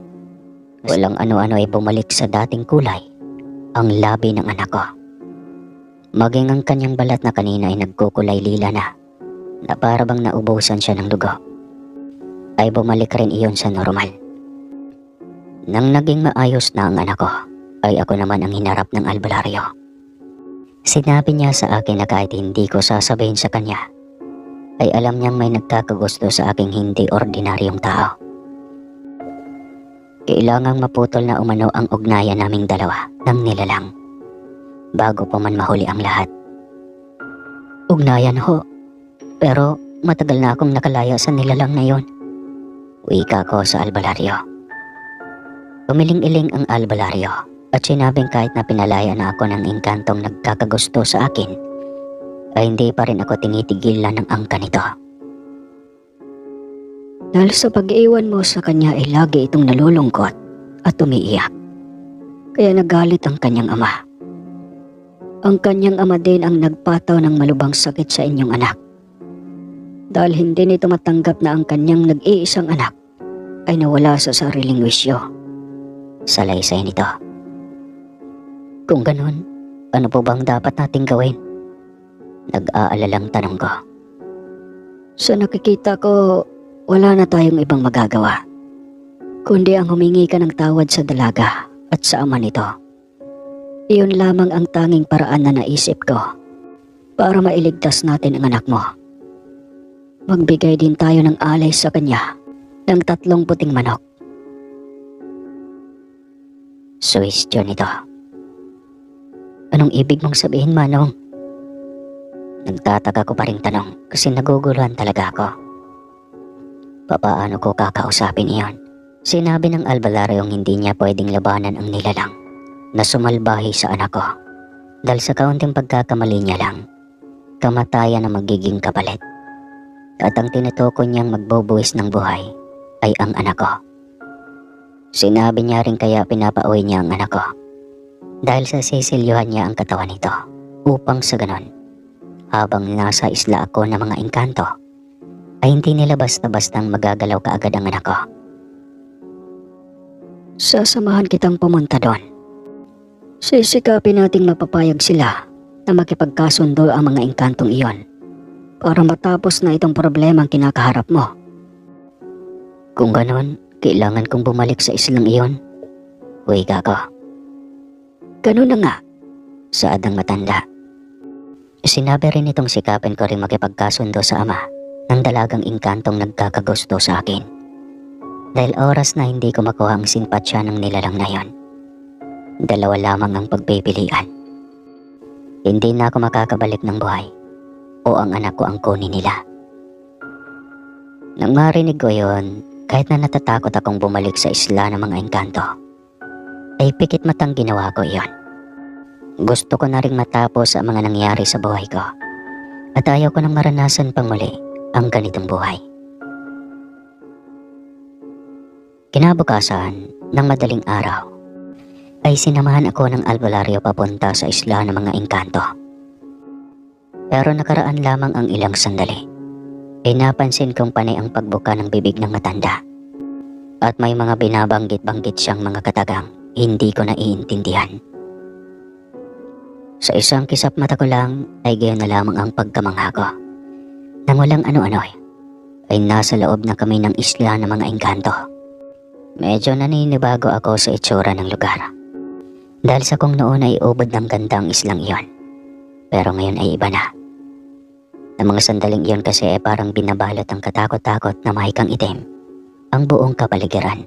walang ano-ano ay bumalik sa dating kulay ang labi ng anak ko. Maging ang kanyang balat na kanina ay nagkukulay lila na para bang naubusan siya ng dugo, ay bumalik rin iyon sa normal. Nang naging maayos na ang anak ko, ay ako naman ang hinarap ng albularyo. Sinabi niya sa akin na kahit hindi ko sasabihin sa kanya, ay alam niyang may nagkakagusto sa aking hindi ordinaryong tao. Kailangang maputol na umano ang ugnayan naming dalawa ng nilalang bago pa man mahuli ang lahat. Ugnayan ho, pero matagal na akong nakalaya sa nilalang na yon. Wika ko sa albularyo. Umiling-iling ang albularyo at sinabing kahit na pinalaya na ako ng engkantong nagkakagusto sa akin, ay hindi pa rin ako tinitigilan ng angka nito. Dahil sa pag-iwan mo sa kanya ay lagi itong nalulungkot at umiiyak. Kaya nagalit ang kanyang ama. Ang kanyang ama din ang nagpataw ng malubhang sakit sa inyong anak. Dahil hindi nito matanggap na ang kanyang nag-iisang anak ay nawala sa sariling wisyo. Salaysay nito. Kung ganun, ano po bang dapat nating gawin? Nag-aalalang tanong ko. Sa nakikita ko, wala na tayong ibang magagawa, kundi ang humingi ka ng tawad sa dalaga at sa ama nito. Iyon lamang ang tanging paraan na naisip ko para mailigtas natin ang anak mo. Magbigay din tayo ng alay sa kanya ng 3 puting manok. Suwestyon ito. Anong ibig mong sabihin, Manong? Nagtataka ko pa ring tanong kasi naguguluhan talaga ako. Papaano ko kakausapin iyon? Sinabi ng albularyong hindi niya pwedeng labanan ang nilalang na sumalbahi sa anak ko dahil sa kaunting pagkakamali niya lang, kamatayan na magiging kapalit. At ang tinutukoy niyang magbubuwis ng buhay ay ang anak ko. Sinabi niya rin kaya pinapauwi niya ang anak ko dahil sa sisilyuhan niya ang katawan nito upang sa ganon, habang nasa isla ako ng mga engkanto, ay hindi nila basta-bastang magagalaw kaagad ang anak ko. Sasamahan kitang pumunta doon. Sisikapin nating mapapayag sila na makipagkasundo ang mga engkantong iyon para matapos na itong problema ang kinakaharap mo. Kung ganon, kailangan kong bumalik sa islang iyon. Wika ko. Ganun na nga. Saad ang matanda. Sinabi rin itong sikapin ko rin makipagkasundo sa ama ng dalagang engkantong nagkakagusto sa akin. Dahil oras na hindi ko makuha ang simpatsya ng nilalang na yon. Dalawa lamang ang pagpipilian. Hindi na ako makakabalik ng buhay o ang anak ko ang kunin nila. Nang marinig ko yon, kahit na natatakot akong bumalik sa isla ng mga engkanto, ay pikit matang ginawa ko iyon. Gusto ko na rin matapos ang mga nangyari sa buhay ko at ayaw ko nang maranasan pang muli ang ganitong buhay. Kinabukasan ng madaling araw ay sinamahan ako ng albularyo papunta sa isla ng mga engkanto. Pero nakaraan lamang ang ilang sandali, ay napansin kong panay ang pagbuka ng bibig ng matanda. At may mga binabanggit-banggit siyang mga katagang hindi ko naiintindihan. Sa isang kisap mata ko lang ay gayon na lamang ang pagkamangha ko. Nang walang ano-ano ay nasa loob na kami ng isla ng mga engkanto. Medyo naninibago ako sa itsura ng lugar. Dahil sa kung noon ay ubod ng ganda ang islang iyon. Pero ngayon ay iba na. Ang mga sandaling iyon kasi ay parang binabalot ang katakot-takot na mahikang itim ang buong kapaligiran.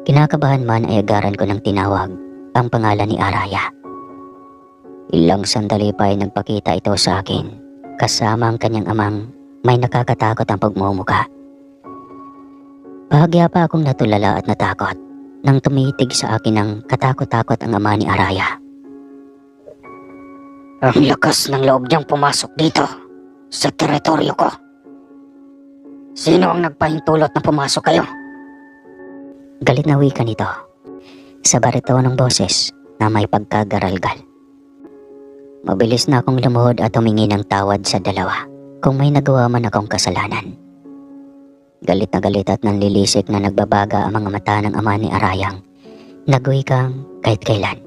Kinakabahan man ay agaran ko ng tinawag ang pangalan ni Araya. Ilang sandali pa ay nagpakita ito sa akin kasama ang kanyang amang may nakakatakot ang pagmumuka. Bahagya pa akong natulala at natakot nang tumitig sa akin ng katakot-takot ang ama ni Araya. Ang lakas ng loob niyang pumasok dito sa teritoryo ko. Sino ang nagpahintulot na pumasok kayo? Galit na wika nito sa baritonong boses na may pagkagaralgal. Mabilis na akong lumuhod at humingi ng tawad sa dalawa kung may nagawa man akong kasalanan. Galit na galit at nanlilisik na nagbabaga ang mga mata ng ama ni Arayang. Nagwikang kahit kailan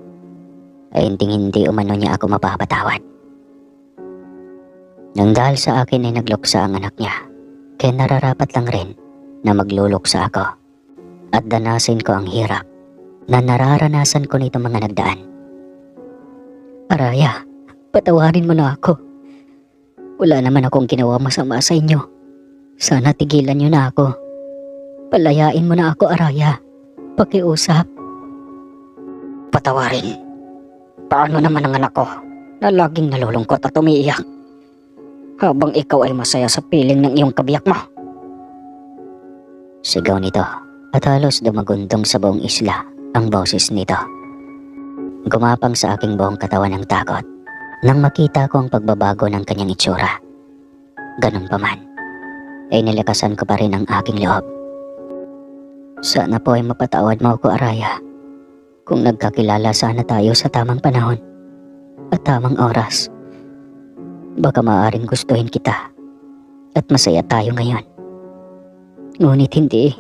ay hindi umano niya ako mapapatawad. Nang dahil sa akin ay nagluksa ang anak niya, kaya nararapat lang rin na magluluksa ako at danasin ko ang hirap na nararanasan ko nito mga nagdaan. Araya, patawarin mo na ako. Wala naman akong ginawa masama sa inyo. Sana tigilan niyo na ako. Palayain mo na ako, Araya. Pakiusap. Patawarin? Paano naman ang anak ko na laging nalulungkot at umiiyak habang ikaw ay masaya sa piling ng iyong kabiyak mo? Sigaw nito at halos dumagundong sa buong isla ang boses nito. Gumapang sa aking buong katawan ng takot nang makita ko ang pagbabago ng kanyang itsura. Ganun pa man, ay nilakasan ko pa rin ang aking loob. Sana po ay mapatawad mo ako, Araya. Kung nagkakilala sana tayo sa tamang panahon at tamang oras, baka maaaring gustuhin kita at masaya tayo ngayon. Ngunit hindi.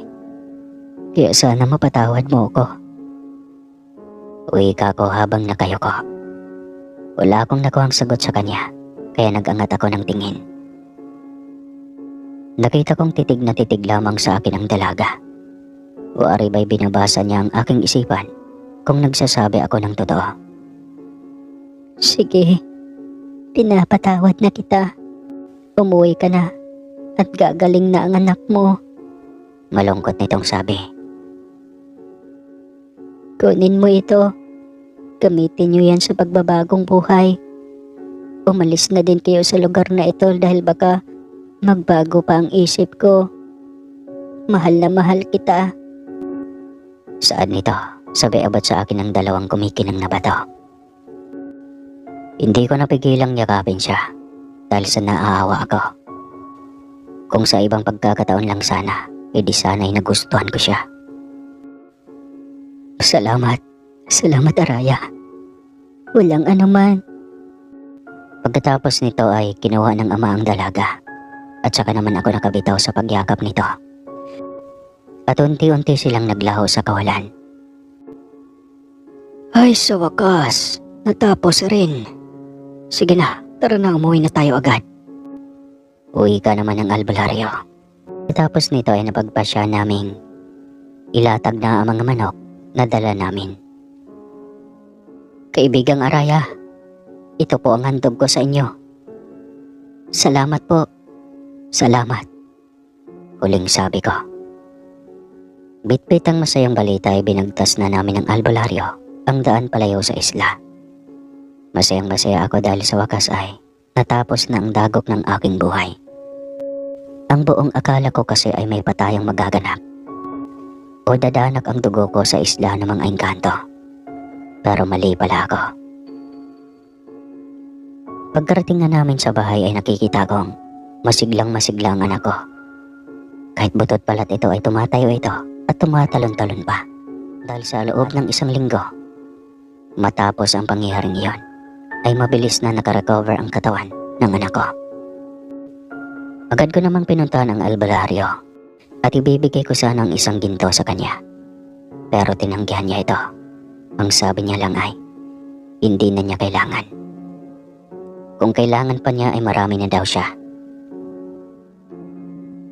Kaya sana mapatawad mo ako. Wika ko habang nakayuko. Wala akong nakuhang sagot sa kanya, kaya nagangat ako ng tingin. Nakita kong titig na titig lamang sa akin ang dalaga. Wari ba'y binabasa niya ang aking isipan kung nagsasabi ako ng totoo. Sige, pinapatawad na kita. Umuwi ka na at gagaling na ang anak mo. Malungkot nitong sabi. Kunin mo ito. Gamitin niyo yan sa pagbabagong buhay. Umalis na din kayo sa lugar na ito dahil baka magbago pa ang isip ko. Mahal na mahal kita. Saan nito? Sabi abot sa akin ng dalawang kumikinang na bato. Hindi ko napigilang yakapin siya dahil sa naaawa ako. Kung sa ibang pagkakataon lang sana, edi sana'y nagustuhan ko siya. Salamat. Salamat, Araya. Walang anuman. Pagkatapos nito ay kinuha ng ama ang dalaga at saka naman ako nakabitaw sa pagyakap nito. At unti-unti silang naglaho sa kawalan. Ay, sa wakas. Natapos rin. Sige na, tara na, umuwi na tayo agad. Uwi ka naman ng albularyo. Tapos nito ay napagpasya naming ilatag na ang mga manok na dala namin. Kaibigang Araya, ito po ang handog ko sa inyo. Salamat po. Salamat. Huling sabi ko. Bitbit ang masayang balita ay binagtas na namin ng albularyo ang daan palayo sa isla. Masayang masaya ako dahil sa wakas ay natapos na ang dagok ng aking buhay. Ang buong akala ko kasi ay may patayang magaganap o dadanak ang dugo ko sa isla ng mga engkanto. Pero mali pala ako. Pagkarating na namin sa bahay ay nakikita kong masiglang-masigla ang anak ko. Kahit butot palat ito ay tumatayo ito at tumatalon-talon pa dahil sa loob ng isang linggo matapos ang pangyayaring iyon ay mabilis na nakarecover ang katawan ng anak ko. Agad ko namang pinuntahan ang albularyo at ibibigay ko sana ang isang ginto sa kanya. Pero tinanggihan niya ito. Ang sabi niya lang ay, hindi na niya kailangan. Kung kailangan pa niya ay marami na daw siya.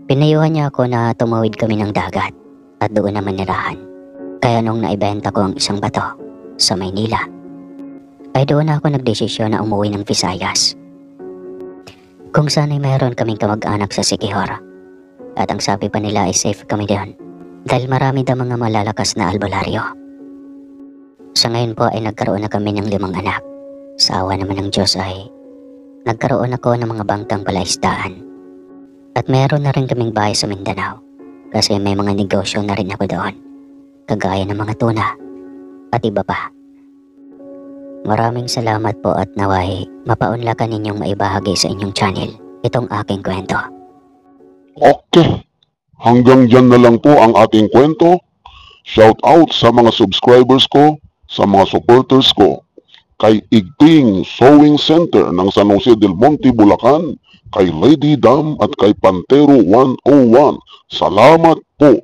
Pinayuhan niya ako na tumawid kami ng dagat at doon naman nirahan. Kaya nung naibenta ko ang isang bato sa Maynila, ay doon ako nagdesisyon na umuwi ng Visayas. Kung sana'y mayroon kaming kamag-anak sa Siquijor. At ang sabi pa nila ay safe kami doon dahil marami daw mga malalakas na albularyo. Sa ngayon po ay nagkaroon na kami ng 5 anak. Sa awa naman ng Diyos ay nagkaroon ako ng mga bangkang palaisdaan. At meron na rin kaming bahay sa Mindanao kasi may mga negosyo na rin ako doon. Kagaya ng mga tuna at iba pa. Maraming salamat po at naway mapaunlakan ninyong maibahagi sa inyong channel itong aking kwento. Okay, hanggang dyan na lang po ang ating kwento. Shout out sa mga subscribers ko, sa mga supporters ko, kay Igting Sewing Center ng San Jose del Monte, Bulacan, kay Lady Dam at kay Pantero 101. Salamat po!